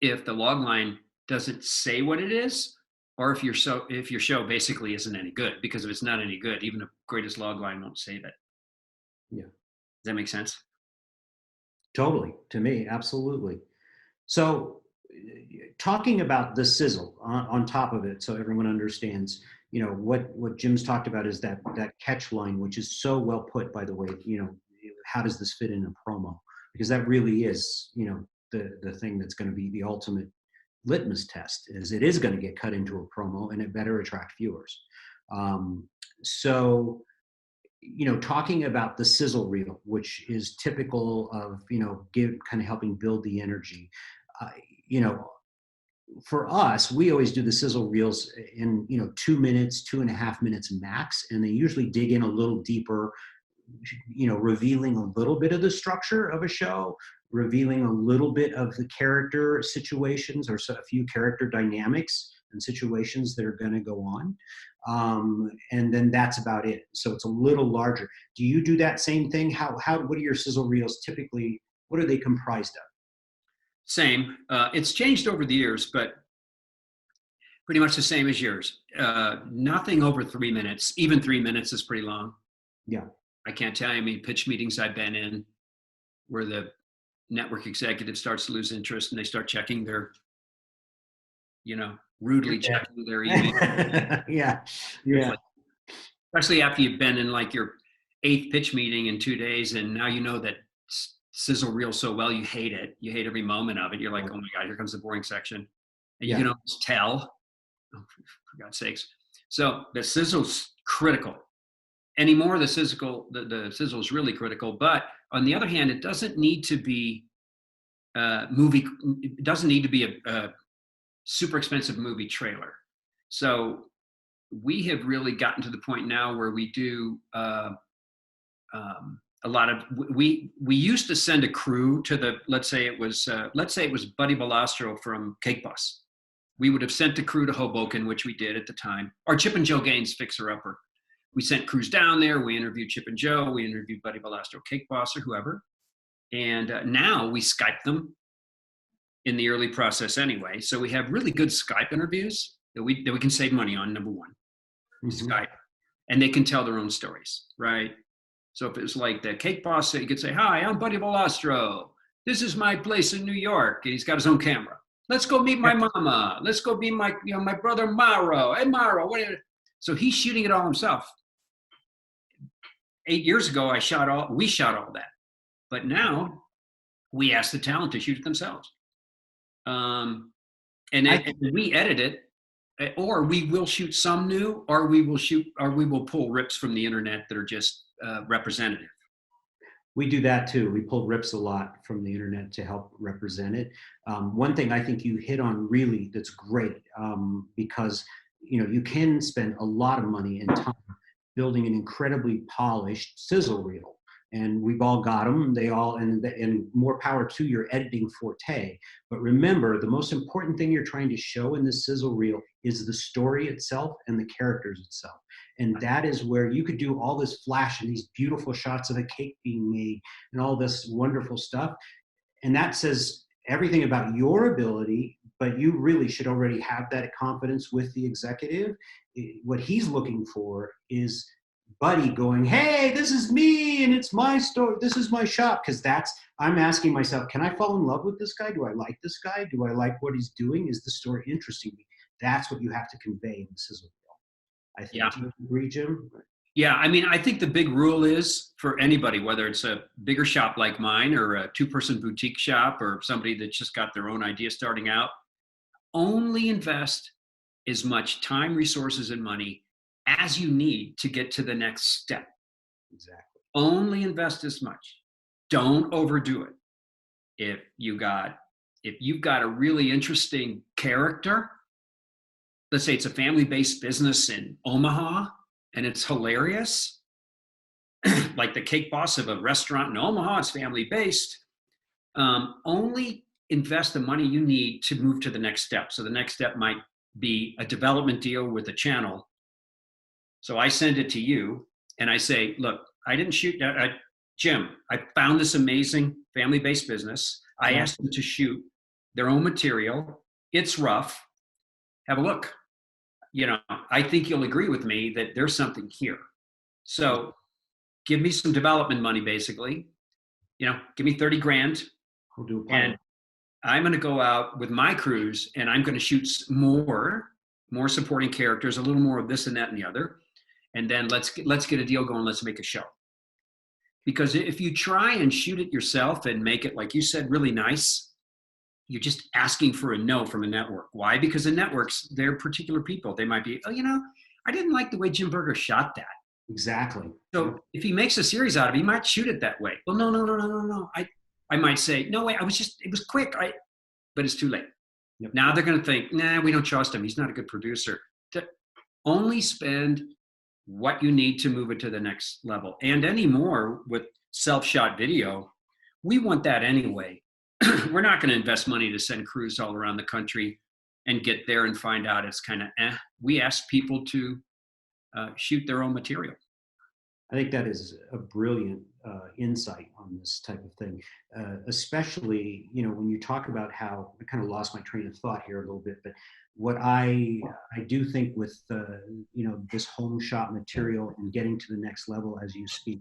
S3: if the log line doesn't say what it is, or if your show basically isn't any good. Because if it's not any good, even the greatest log line won't save it.
S2: Yeah.
S3: Does that make sense?
S2: Totally. To me, absolutely. So talking about the sizzle on top of it, so everyone understands, what Jim's talked about is that catch line, which is so well put, by the way, how does this fit in a promo? Because that really is, the thing that's going to be the ultimate litmus test, is it is going to get cut into a promo, and it better attract viewers. So, talking about the sizzle reel, which is typical of, kind of helping build the energy, for us, we always do the sizzle reels in, 2 minutes, 2.5 minutes max. And they usually dig in a little deeper, revealing a little bit of the structure of a show, revealing a little bit of the character situations, or a few character dynamics and situations that are going to go on. And then that's about it. So it's a little larger. Do you do that same thing? What are your sizzle reels typically? What are they comprised of?
S3: Same. It's changed over the years, but pretty much the same as yours. Nothing over 3 minutes. Even 3 minutes is pretty long.
S2: Yeah.
S3: I can't tell you how many pitch meetings I've been in where the network executive starts to lose interest and they start checking their, rudely checking their email.
S2: Yeah.
S3: Especially after you've been in like your 8th pitch meeting in 2 days, and now you know that sizzle reel so well, you hate it. You hate every moment of it. You're like, oh my God, here comes the boring section. And you can almost tell, for God's sakes. So the sizzle's critical. Anymore, the sizzle is really critical. But on the other hand, it doesn't need to be it doesn't need to be a super expensive movie trailer. So we have really gotten to the point now where we do a lot of, we used to send a crew to let's say it was Buddy Balastro from Cake Boss. We would have sent a crew to Hoboken, which we did at the time, or Chip and Joe Gaines, Fixer Upper. We sent crews down there. We interviewed Chip and Joe. We interviewed Buddy Balastro, Cake Boss, or whoever. And now we Skype them in the early process anyway. So we have really good Skype interviews that we can save money on, number one. Mm-hmm. Skype. And they can tell their own stories, right? So if it's like the Cake Boss, you could say, hi, I'm Buddy Balastro. This is my place in New York. And he's got his own camera. Let's go meet my mama. Let's go meet my brother Mauro. Hey, Mauro, so he's shooting it all himself. 8 years ago, we shot all that. But now we ask the talent to shoot it themselves. And we edit it, or we will shoot some new, or we will pull rips from the internet that are just representative.
S2: We do that too. We pull rips a lot from the internet to help represent it. One thing I think you hit on really that's great, because you can spend a lot of money and time building an incredibly polished sizzle reel, and we've all got them. And more power to your editing forte. But remember, the most important thing you're trying to show in this sizzle reel is the story itself and the characters itself. And that is where you could do all this flash and these beautiful shots of a cake being made and all this wonderful stuff. And that says everything about your ability, but you really should already have that confidence with the executive. What he's looking for is Buddy going, hey, this is me and it's my story. This is my shop. Because I'm asking myself, can I fall in love with this guy? Do I like this guy? Do I like what he's doing? Is the story interesting to me? That's what you have to convey in the sizzle reel, I think. Yeah. Do you agree, Jim?
S3: Yeah, I mean, I think the big rule is for anybody, whether it's a bigger shop like mine or a 2-person boutique shop or somebody that's just got their own idea starting out, only invest as much time, resources, and money as you need to get to the next step.
S2: Exactly.
S3: Only invest as much. Don't overdo it. If you've got a really interesting character, let's say it's a family-based business in Omaha, and it's hilarious, like the Cake Boss of a restaurant in Omaha, it's family-based, only invest the money you need to move to the next step. So the next step might be a development deal with a channel. So I send it to you, and I say, look, I didn't shoot that. Jim, I found this amazing family-based business. I asked them to shoot their own material. It's rough. Have a look. I think you'll agree with me that there's something here. So give me some development money, basically. Give me 30 grand.
S2: We'll do a
S3: and I'm going to go out with my crews, and I'm going to shoot more supporting characters, a little more of this and that and the other. And then let's get a deal going. Let's make a show. Because if you try and shoot it yourself and make it, like you said, really nice, you're just asking for a no from a network. Why? Because the networks, they're particular people. They might be, oh, I didn't like the way Jim Berger shot that.
S2: Exactly.
S3: So if he makes a series out of it, he might shoot it that way. Well, no. I might say, no, wait, it was quick. But it's too late.
S2: Yep.
S3: Now they're going to think, nah, we don't trust him. He's not a good producer. To only spend what you need to move it to the next level. And anymore with self-shot video, we want that anyway. We're not going to invest money to send crews all around the country and get there and find out it's kind of We ask people to shoot their own material.
S2: I think that is a brilliant insight on this type of thing, especially, when you talk about how I kind of lost my train of thought here a little bit, but what I do think with, this home shot material and getting to the next level as you speak,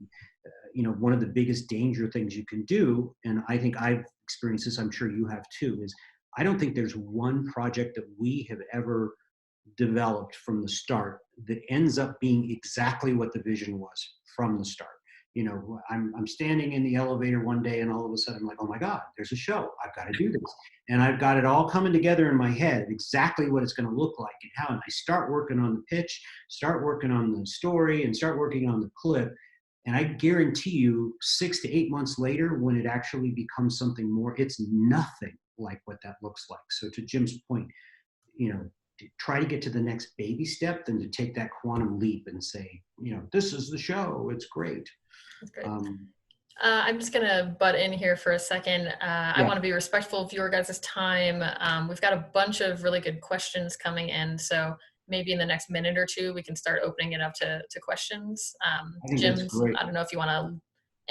S2: one of the biggest danger things you can do, and I think I've experienced this, I'm sure you have too, is I don't think there's one project that we have ever developed from the start that ends up being exactly what the vision was from the start. I'm standing in the elevator one day and all of a sudden I'm like, oh my God, there's a show. I've got to do this. And I've got it all coming together in my head, exactly what it's going to look like and how. And I start working on the pitch, start working on the story, and start working on the clip. And I guarantee you 6 to 8 months later, when it actually becomes something more, it's nothing like what that looks like. So to Jim's point, to try to get to the next baby step than to take that quantum leap and say, this is the show. It's great.
S1: That's great. I'm just going to butt in here for a second.
S2: Yeah.
S1: I want to be respectful of your guys' time. We've got a bunch of really good questions coming in. So maybe in the next minute or two, we can start opening it up to questions. Jim, I don't know if you want to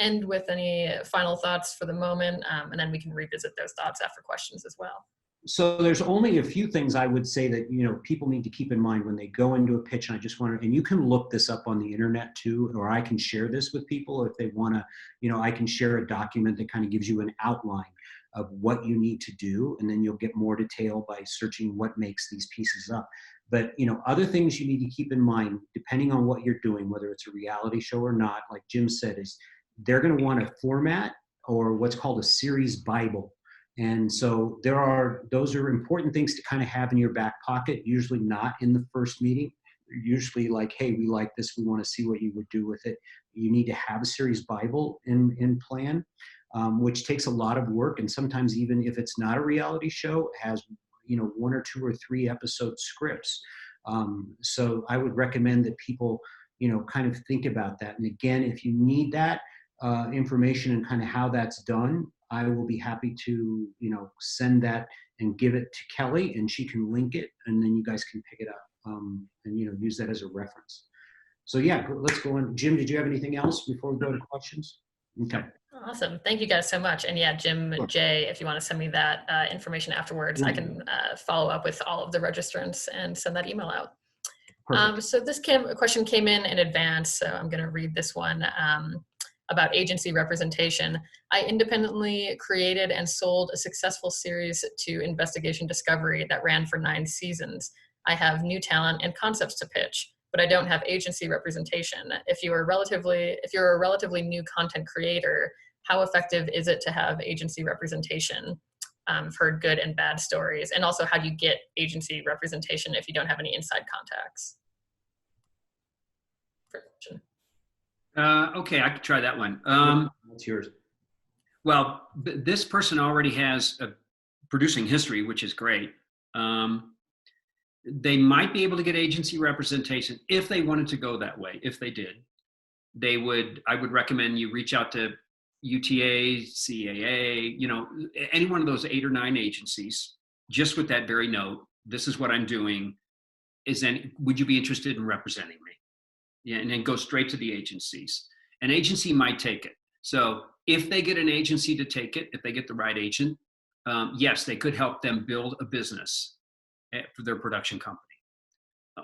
S1: end with any final thoughts for the moment, and then we can revisit those thoughts after questions as well.
S2: So there's only a few things I would say that, people need to keep in mind when they go into a pitch. And I just want to, and you can look this up on the internet too, or I can share this with people if they want to, I can share a document that kind of gives you an outline of what you need to do. And then you'll get more detail by searching what makes these pieces up. But, other things you need to keep in mind, depending on what you're doing, whether it's a reality show or not, like Jim said, is they're going to want a format or what's called a series Bible. And so those are important things to kind of have in your back pocket, usually not in the first meeting. Usually like, hey, we like this, we want to see what you would do with it. You need to have a series Bible in plan, which takes a lot of work. And sometimes even if it's not a reality show, it has, 1 or 2 or 3 episode scripts. So I would recommend that people, kind of think about that. And again, if you need that information and kind of how that's done, I will be happy to, send that and give it to Kelly, and she can link it, and then you guys can pick it up and, use that as a reference. So yeah, let's go on. Jim, did you have anything else before we go to questions? Okay.
S1: Awesome. Thank you guys so much. And yeah, Jim, sure. Jay, if you want to send me that information afterwards, I can follow up with all of the registrants and send that email out. So this question came in advance, so I'm going to read this one. About agency representation. I independently created and sold a successful series to Investigation Discovery that ran for 9 seasons. I have new talent and concepts to pitch, but I don't have agency representation. If you're a relatively new content creator, how effective is it to have agency representation for good and bad stories? And also, how do you get agency representation if you don't have any inside contacts? First question.
S3: Okay, I could try that one.
S2: That's yours.
S3: Well, this person already has a producing history, which is great. They might be able to get agency representation if they wanted to go that way. If they did, I would recommend you reach out to UTA, CAA, any one of those 8 or 9 agencies, just with that very note. This is what I'm doing. Would you be interested in representing me? Yeah, and then go straight to the agencies. An agency might take it. So if they get an agency to take it, if they get the right agent, yes, they could help them build a business for their production company.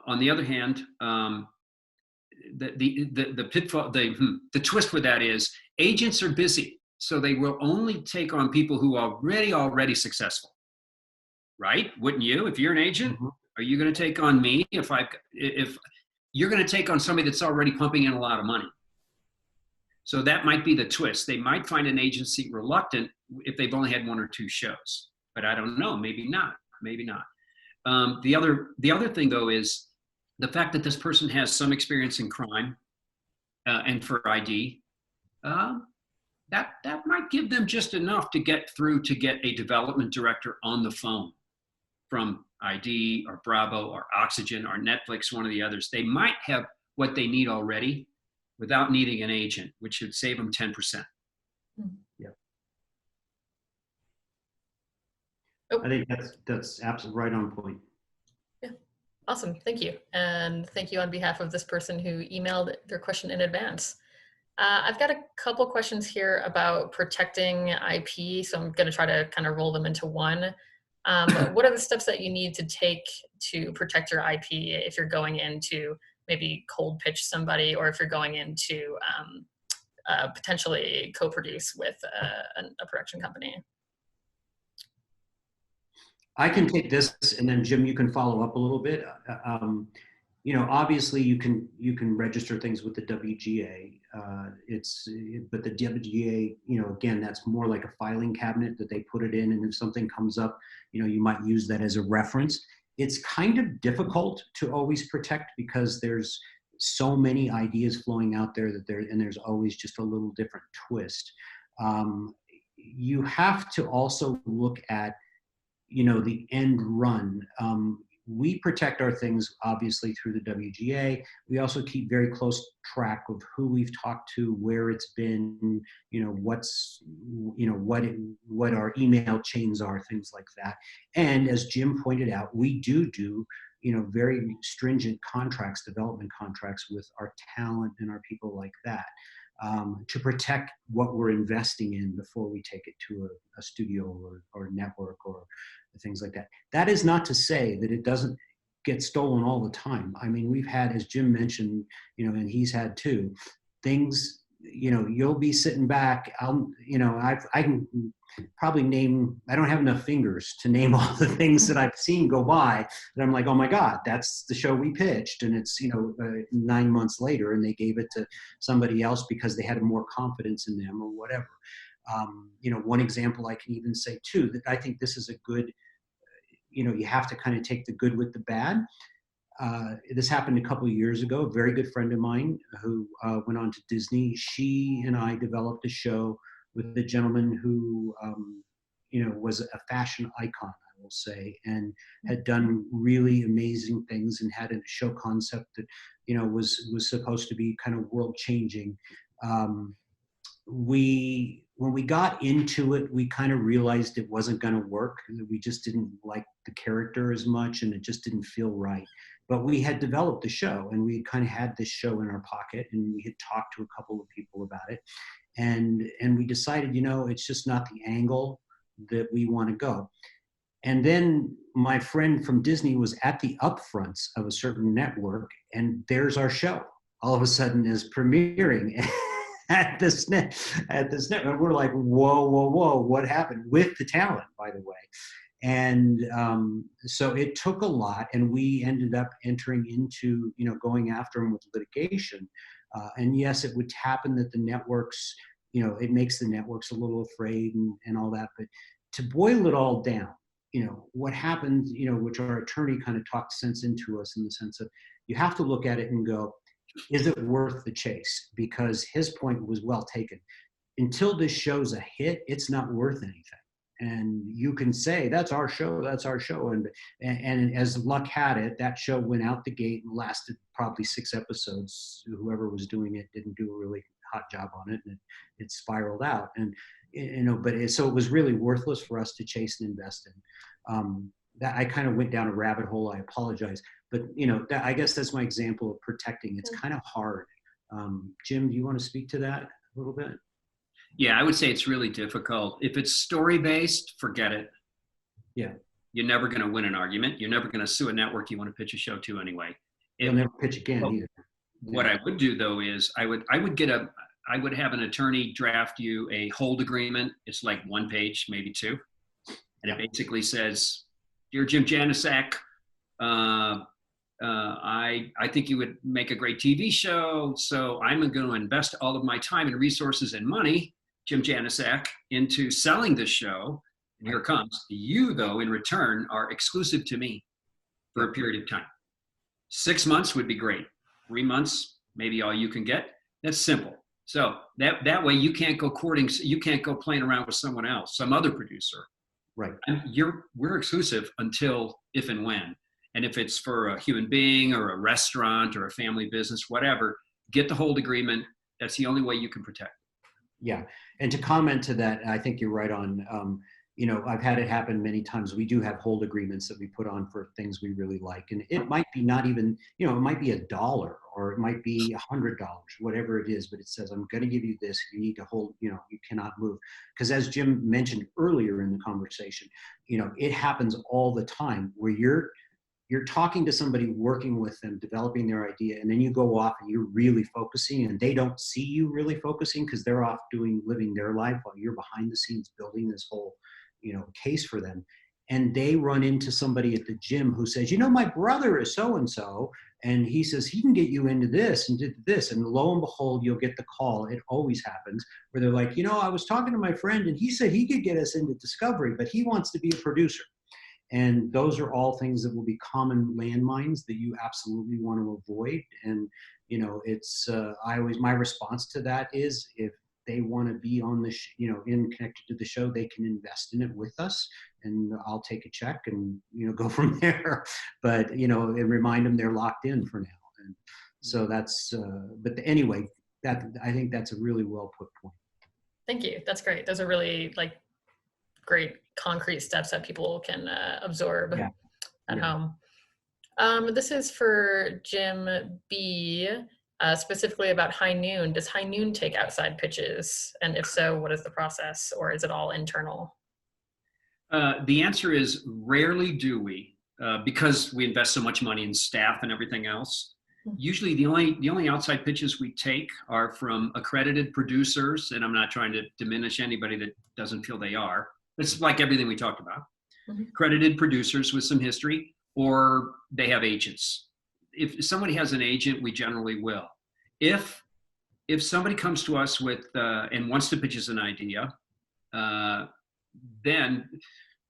S3: On the other hand, the pitfall, the twist with that is agents are busy, so they will only take on people who are already successful, right? Wouldn't you? If you're an agent, are you going to take on me if you're going to take on somebody that's already pumping in a lot of money? So that might be the twist. They might find an agency reluctant if they've only had one or two shows, but I don't know. Maybe not. Maybe not. The other thing though is the fact that this person has some experience in crime and for ID. That might give them just enough to get through to get a development director on the phone from ID or Bravo or Oxygen or Netflix, one of the others. They might have what they need already without needing an agent, which should save them 10%.
S2: Yeah.
S1: Oh.
S2: I think that's absolutely right on point.
S1: Yeah, awesome, thank you. And thank you on behalf of this person who emailed their question in advance. I've got a couple questions here about protecting IP, so I'm gonna try to kind of roll them into one. What are the steps that you need to take to protect your IP if you're going into maybe cold pitch somebody, or if you're going into potentially co-produce with a production company?
S2: I can take this, and then Jim, you can follow up a little bit. Obviously you can register things with the WGA. But the WGA, again, that's more like a filing cabinet that they put it in, and if something comes up, you might use that as a reference. It's kind of difficult to always protect because there's so many ideas flowing out there and there's always just a little different twist. You have to also look at the end run. We protect our things obviously through the WGA. We also keep very close track of who we've talked to, where it's been, what our email chains are, things like that. And as Jim pointed out, we do very stringent contracts, development contracts with our talent and our people like that. To protect what we're investing in before we take it to a studio or network or things like that. That is not to say that it doesn't get stolen all the time. I mean, we've had, as Jim mentioned, and he's had too, things, you'll be sitting back, I can probably name, I don't have enough fingers to name all the things that I've seen go by that I'm like, oh my God, that's the show we pitched. And it's, 9 months later and they gave it to somebody else because they had more confidence in them or whatever. One example I can even say too, that I think this is a good, you have to kind of take the good with the bad. This happened a couple of years ago. A very good friend of mine who went on to Disney. She and I developed a show with a gentleman who, was a fashion icon, I will say, and had done really amazing things and had a show concept that, was supposed to be kind of world changing. When we got into it, we kind of realized it wasn't going to work. We just didn't like the character as much, and it just didn't feel right. But we had developed the show, and we kind of had this show in our pocket, and we had talked to a couple of people about it, and we decided, it's just not the angle that we want to go. And then my friend from Disney was at the upfronts of a certain network, and there's our show. All of a sudden is premiering at this network. We're like, whoa, what happened with the talent, by the way? And so it took a lot, and we ended up entering into, going after them with litigation. And yes, it would happen that the networks, it makes the networks a little afraid and all that. But to boil it all down, what happened, which our attorney kind of talked sense into us in the sense of you have to look at it and go, is it worth the chase? Because his point was well taken. Until this show's a hit, it's not worth anything. And you can say, that's our show. And as luck had it, that show went out the gate and lasted probably 6 episodes. Whoever was doing it didn't do a really hot job on it, and it spiraled out. And, so it was really worthless for us to chase and invest in. That I kind of went down a rabbit hole. I apologize. But, I guess that's my example of protecting. It's kind of hard. Jim, do you want to speak to that a little bit?
S3: Yeah, I would say it's really difficult. If it's story-based, forget it.
S2: Yeah.
S3: You're never going to win an argument. You're never going to sue a network you want to pitch a show to anyway.
S2: You'll never pitch again either.
S3: What I would do though is I would have an attorney draft you a hold agreement. It's like 1 page, maybe 2. And it basically says, dear Jim Janicek, I think you would make a great TV show. So I'm going to invest all of my time and resources and money, Jim Janicek, into selling this show. And here it comes. You, though, in return, are exclusive to me for a period of time. 6 months would be great. 3 months, maybe all you can get. That's simple. So that way you can't go courting, you can't go playing around with someone else, some other producer.
S2: Right.
S3: We're exclusive until if and when. And if it's for a human being or a restaurant or a family business, whatever, get the hold agreement. That's the only way you can protect.
S2: Yeah. And to comment to that, I think you're right on. I've had it happen many times. We do have hold agreements that we put on for things we really like. And it might be not even, it might be $1 or it might be $100, whatever it is, but it says, I'm going to give you this. You need to hold, you cannot move. Because as Jim mentioned earlier in the conversation, it happens all the time where you're talking to somebody, working with them, developing their idea, and then you go off and you're really focusing and they don't see you really focusing because they're off living their life while you're behind the scenes building this whole, case for them. And they run into somebody at the gym who says, my brother is so-and-so, and he says he can get you into this and did this. And lo and behold, you'll get the call. It always happens where they're like, I was talking to my friend and he said he could get us into Discovery, but he wants to be a producer. And those are all things that will be common landmines that you absolutely want to avoid. And, it's, my response to that is if they want to be on the, connected to the show, they can invest in it with us and I'll take a check and, go from there. But, and remind them they're locked in for now. And so that's, anyway, I think that's a really well put point.
S1: Thank you. That's great. Those are really great concrete steps that people can absorb at home. This is for Jim B, specifically about High Noon. Does High Noon take outside pitches? And if so, what is the process, or is it all internal?
S3: The answer is rarely do we, because we invest so much money in staff and everything else. Usually the only outside pitches we take are from accredited producers, and I'm not trying to diminish anybody that doesn't feel they are. It's like everything we talked about. Accredited producers with some history, or they have agents. If somebody has an agent, we generally will. If somebody comes to us with and wants to pitch us an idea, then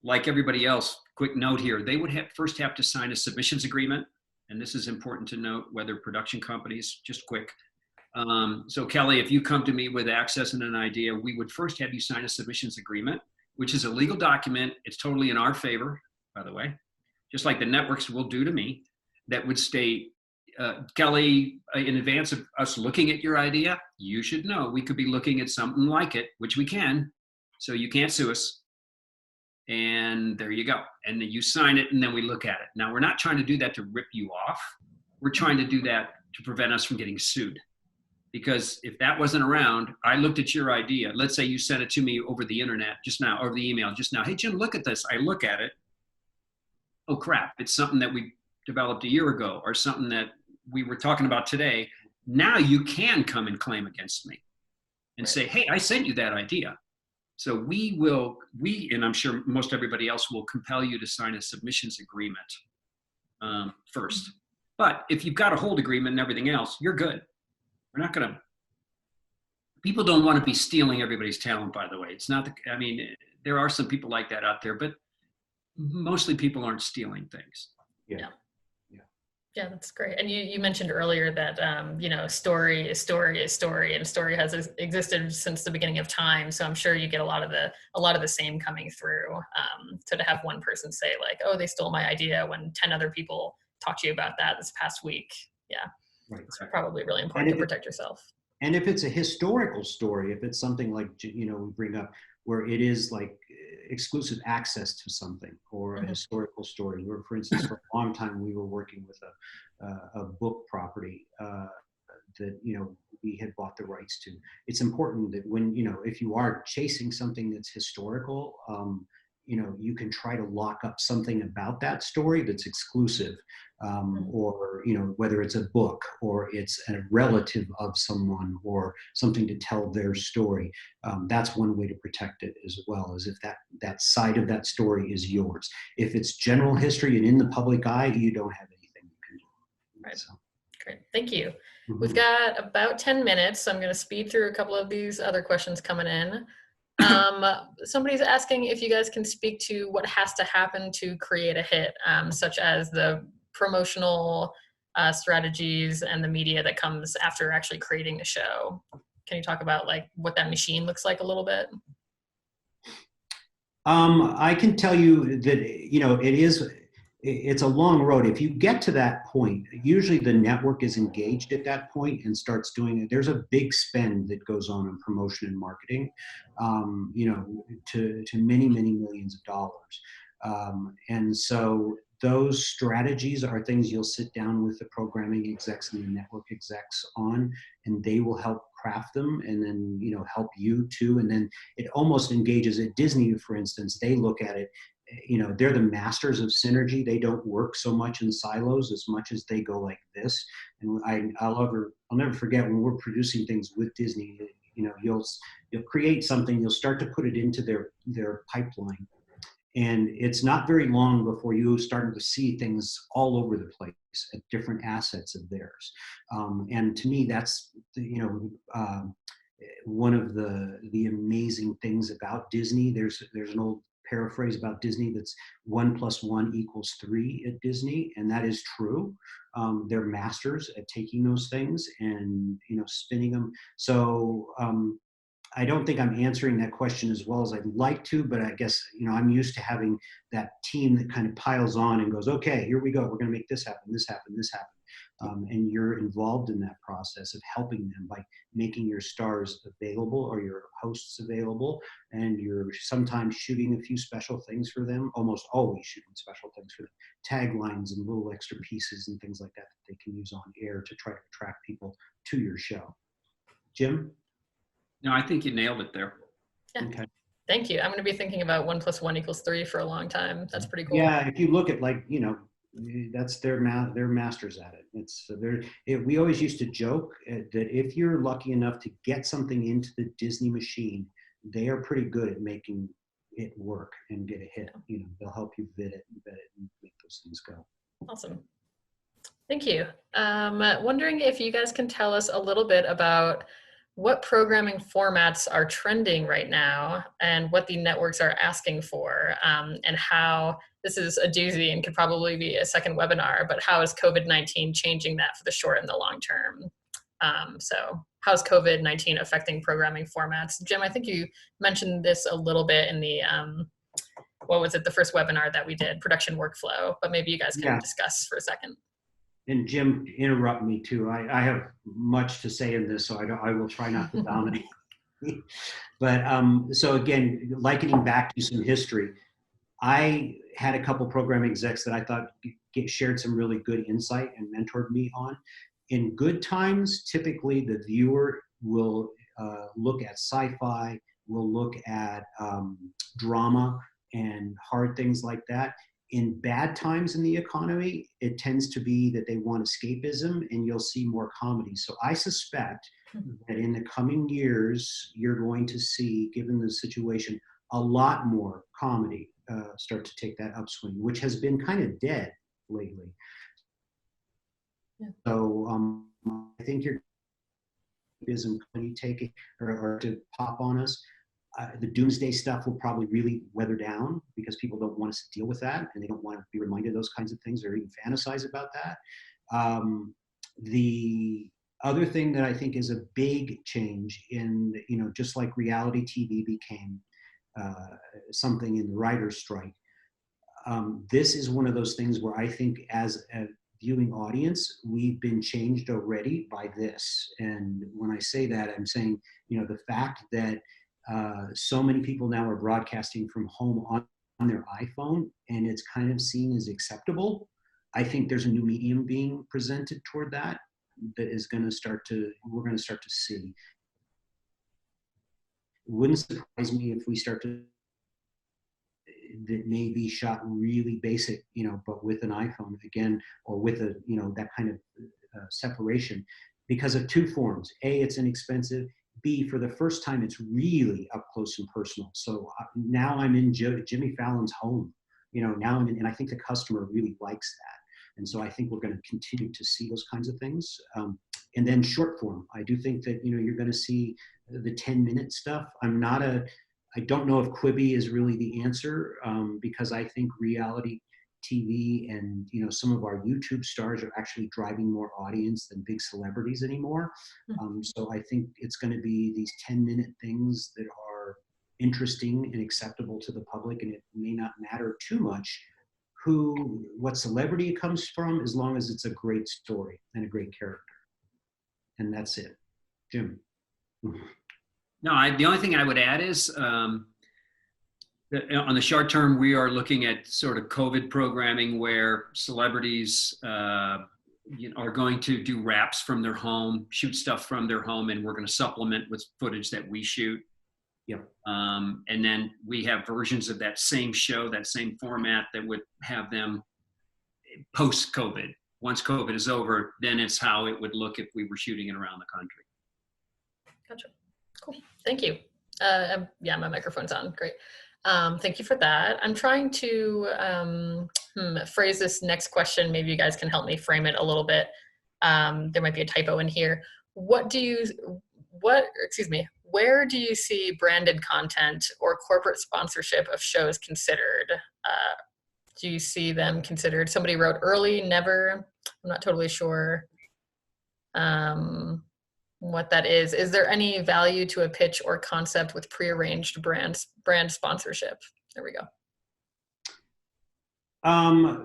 S3: like everybody else, quick note here, they would first have to sign a submissions agreement. And this is important to note, whether production companies, just quick. So Kelly, if you come to me with access and an idea, we would first have you sign a submissions agreement, which is a legal document. It's totally in our favor, by the way, just like the networks will do to me, that would state, Kelly, in advance of us looking at your idea, you should know we could be looking at something like it, which we can, so you can't sue us. And there you go. And then you sign it and then we look at it. Now, we're not trying to do that to rip you off. We're trying to do that to prevent us from getting sued. Because if that wasn't around, I looked at your idea. Let's say you sent it to me over the internet just now, or the email just now. Hey, Jim, look at this. I look at it. Oh, crap. It's something that we developed a year ago or something that we were talking about today. Now you can come and claim against me and say, hey, I sent you that idea. So we, and I'm sure most everybody else will compel you to sign a submissions agreement first. But if you've got a hold agreement and everything else, you're good. We're not going to, people don't want to be stealing everybody's talent, by the way. It's not, there are some people like that out there, but mostly people aren't stealing things.
S1: Yeah, that's great. And you mentioned earlier that, story is story is story, and story has existed since the beginning of time. So I'm sure you get a lot of the same coming through. So to have one person say like, oh, they stole my idea when 10 other people talked to you about that this past week. Yeah.
S2: Right.
S1: It's probably really important to protect yourself.
S2: And if it's a historical story, if it's something like, we bring up where it is like exclusive access to something or a historical story, where, for instance, for a long time we were working with a book property that, we had bought the rights to. It's important that when, if you are chasing something that's historical, you can try to lock up something about that story that's exclusive, or, whether it's a book or it's a relative of someone or something to tell their story. That's one way to protect it as well, as if that side of that story is yours. If it's general history and in the public eye, you don't have anything you can do.
S1: Right.
S2: So,
S1: Great. Thank you. We've
S2: mhm.
S1: got about 10 minutes, so I'm going to speed through a couple of these other questions coming in. Somebody's asking if you guys can speak to what has to happen to create a hit, such as the promotional strategies and the media that comes after actually creating the show. Can you talk about like what that machine looks like a little bit?
S2: I can tell you that, it's a long road. If you get to that point, usually the network is engaged at that point and starts doing it. There's a big spend that goes on promotion and marketing, to many, many millions of dollars. And so those strategies are things you'll sit down with the programming execs and the network execs on, and they will help craft them and then, help you too. And then it almost engages at Disney, for instance, they look at it, they're the masters of synergy. They don't work so much in silos as much as they go like this. And I'll never forget when we're producing things with Disney, you'll create something, you'll start to put it into their pipeline. And it's not very long before you start to see things all over the place at different assets of theirs. And to me, that's, one of the amazing things about Disney. There's an old paraphrase about Disney that's 1 + 1 = 3 at Disney, and that is true. They're masters at taking those things and spinning them. So I don't think I'm answering that question as well as I'd like to, but I guess, I'm used to having that team that kind of piles on and goes, okay, here we go. We're going to make this happen, this happen, this happen. And you're involved in that process of helping them by making your stars available or your hosts available. And you're sometimes shooting a few special things for them, almost always shooting special things for them, taglines and little extra pieces and things like that that they can use on air to try to attract people to your show. Jim?
S3: No, I think you nailed it there.
S1: Yeah.
S2: Okay.
S1: Thank you. I'm going to be thinking about 1 + 1 = 3 for a long time. That's pretty cool.
S2: Yeah, if you look at that's they're masters at it. We always used to joke that if you're lucky enough to get something into the Disney machine, they are pretty good at making it work and get a hit. They'll help you vet it and make those things go.
S1: Awesome. Thank you. Wondering if you guys can tell us a little bit about what programming formats are trending right now and what the networks are asking for, and how this is a doozy and could probably be a second webinar, but how is COVID-19 changing that for the short and the long term? So how's COVID-19 affecting programming formats? Jim, I think you mentioned this a little bit in the, what was it, the first webinar that we did, production workflow, but maybe you guys can discuss for a second.
S2: And Jim, interrupt me too. I have much to say in this, so I will try not to dominate. But so again, likening back to some history, I had a couple program execs that I thought shared some really good insight and mentored me on. In good times, typically the viewer will look at sci-fi, will look at drama and hard things like that. In bad times in the economy, it tends to be that they want escapism and you'll see more comedy. So I suspect that in the coming years, you're going to see, given the situation, a lot more comedy start to take that upswing, which has been kind of dead lately. Yeah. So I think your ism when you take it or to pop on us. The doomsday stuff will probably really weather down because people don't want us to deal with that and they don't want to be reminded of those kinds of things or even fantasize about that. The other thing that I think is a big change in, just like reality TV became something in the writer's strike, this is one of those things where I think as a viewing audience, we've been changed already by this. And when I say that, I'm saying, the fact that so many people now are broadcasting from home on their iPhone, and it's kind of seen as acceptable. I think there's a new medium being presented toward that is going to we're going to start to see. It wouldn't surprise me if we start to, that may be shot really basic, but with an iPhone again, or with a, that kind of separation because of two forms. A, it's inexpensive. B, for the first time, it's really up close and personal. So now I'm in Jimmy Fallon's home, now I'm in, and I think the customer really likes that. And so I think we're going to continue to see those kinds of things. And then short form, I do think that, you're going to see the 10-minute stuff. I don't know if Quibi is really the answer, because I think reality TV and some of our YouTube stars are actually driving more audience than big celebrities anymore. So I think it's going to be these 10-minute things that are interesting and acceptable to the public, and it may not matter too much what celebrity it comes from, as long as it's a great story and a great character. And that's it. Jim.
S3: No, the only thing I would add is on the short term, we are looking at sort of COVID programming where celebrities are going to do wraps from their home, shoot stuff from their home, and we're going to supplement with footage that we shoot.
S2: Yep.
S3: And then we have versions of that same show, that same format that would have them post-COVID. Once COVID is over, then it's how it would look if we were shooting it around the country.
S1: Gotcha. Cool. Thank you. Yeah, my microphone's on. Great. Thank you for that. I'm trying to phrase this next question. Maybe you guys can help me frame it a little bit. There might be a typo in here. Where do you see branded content or corporate sponsorship of shows considered? Do you see them considered? Somebody wrote early, never. I'm not totally sure what that is. Is there any value to a pitch or concept with prearranged brand sponsorship? There we go.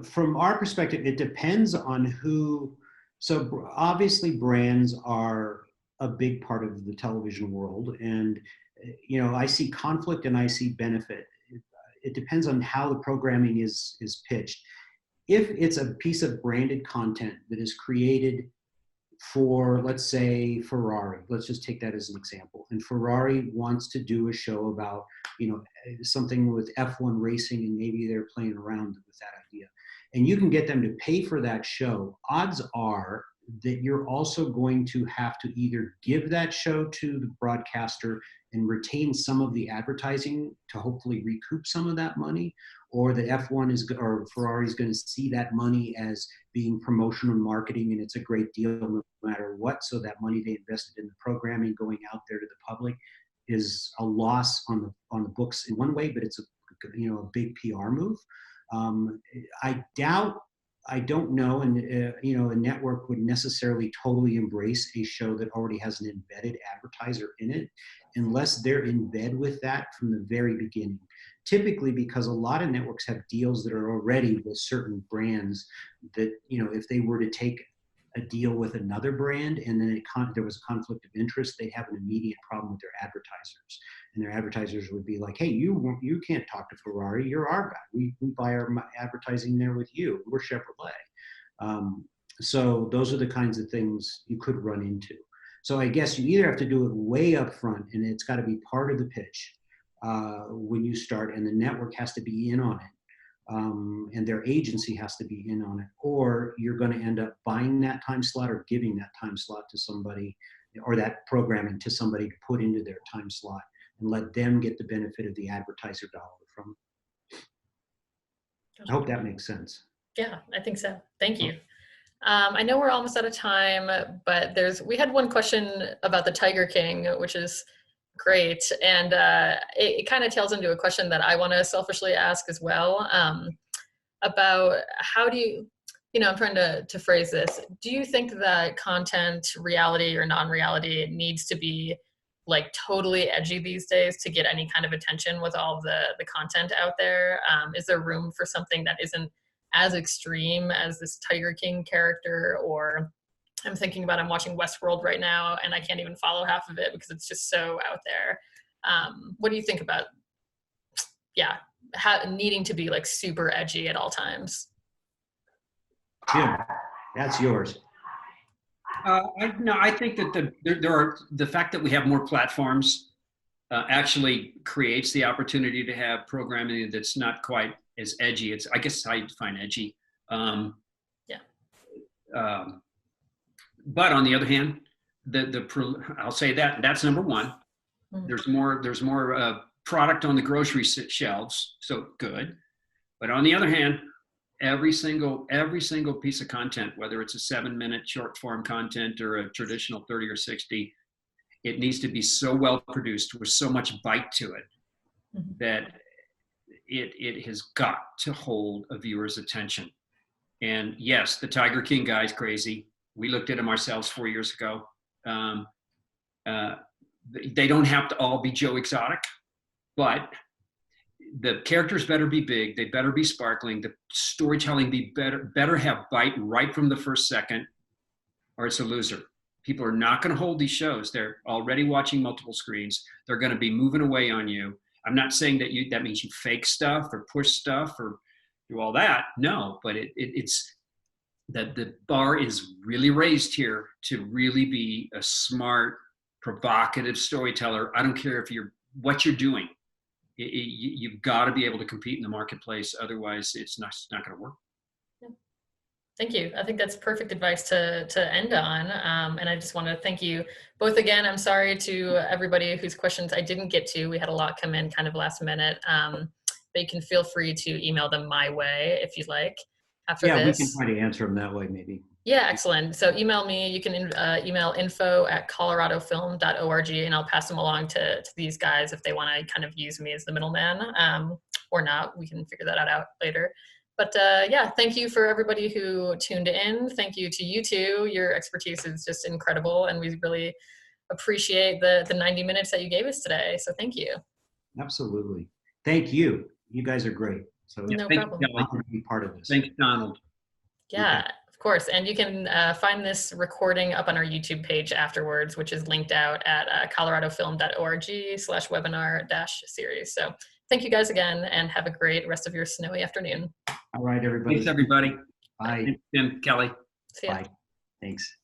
S2: From our perspective, it depends on who. So obviously brands are a big part of the television world, and I see conflict and I see benefit. It depends on how the programming is pitched. If it's a piece of branded content that is created for, let's say, Ferrari, let's just take that as an example, and Ferrari wants to do a show about something with F1 racing, and maybe they're playing around with that idea, and you can get them to pay for that show, odds are that you're also going to have to either give that show to the broadcaster and retain some of the advertising to hopefully recoup some of that money, or the or Ferrari is going to see that money as being promotional marketing and it's a great deal no matter what. So that money they invested in the programming going out there to the public is a loss on the books in one way, but it's a big PR move. I don't know, and a network would necessarily totally embrace a show that already has an embedded advertiser in it, unless they're in bed with that from the very beginning. Typically, because a lot of networks have deals that are already with certain brands that, if they were to take a deal with another brand and then there was a conflict of interest, they'd have an immediate problem with their advertisers. And their advertisers would be like, hey, you can't talk to Ferrari, you're our guy. We buy our advertising there with you. We're Chevrolet. So those are the kinds of things you could run into. So I guess you either have to do it way up front, and it's got to be part of the pitch when you start, and the network has to be in on it. And their agency has to be in on it, or you're going to end up buying that time slot or giving that time slot to somebody, or that programming to somebody to put into their time slot and let them get the benefit of the advertiser dollar from it. I hope that makes sense.
S1: Yeah, I think so. Thank you. I know we're almost out of time, but we had one question about the Tiger King, which is great. And it kind of tails into a question that I want to selfishly ask as well, about how do you, I'm trying to phrase this. Do you think that content, reality or non-reality, needs to be like totally edgy these days to get any kind of attention with all of the content out there? Is there room for something that isn't as extreme as this Tiger King character? Or I'm watching Westworld right now and I can't even follow half of it because it's just so out there. What do you think about, needing to be like super edgy at all times?
S2: Jim, that's yours.
S3: I think that the fact that we have more platforms actually creates the opportunity to have programming that's not quite as edgy. It's, I guess, how you define edgy. But on the other hand, I'll say that's number one. Mm-hmm. There's more product on the grocery shelves, so good. But on the other hand, every single piece of content, whether it's a 7-minute short form content or a traditional 30 or 60, it needs to be so well produced with so much bite to it that it has got to hold a viewer's attention. And yes, the Tiger King guy's crazy. We looked at him ourselves 4 years ago. They don't have to all be Joe Exotic, but the characters better be big. They better be sparkling. The storytelling better have bite right from the first second, or it's a loser. People are not going to hold these shows. They're already watching multiple screens. They're going to be moving away on you. I'm not saying that means you fake stuff or push stuff or do all that. No, but it's that the bar is really raised here to really be a smart, provocative storyteller. I don't care if what you're doing. You've got to be able to compete in the marketplace. Otherwise, it's not going to work.
S1: Yeah. Thank you. I think that's perfect advice to end on. And I just want to thank you both again. I'm sorry to everybody whose questions I didn't get to. We had a lot come in kind of last minute. But you can feel free to email them my way if you'd like after this.
S2: We can try to answer them that way maybe.
S1: Yeah, excellent. So email me. You can email info@coloradofilm.org, and I'll pass them along to these guys if they want to kind of use me as the middleman, or not. We can figure that out later. But yeah, thank you for everybody who tuned in. Thank you to you two. Your expertise is just incredible, and we really appreciate the 90 minutes that you gave us today. So thank you.
S2: Absolutely. Thank you. You guys are great. So
S1: no problem.
S2: I'm going to be part of this.
S3: Thanks, Donald.
S1: Yeah. Okay. Of course. And you can find this recording up on our YouTube page afterwards, which is linked out at coloradofilm.org/webinar-series. So thank you guys again, and have a great rest of your snowy afternoon.
S2: All right, everybody.
S3: Thanks, everybody.
S2: Bye.
S3: Tim, Kelly.
S1: See ya.
S2: Bye. Thanks.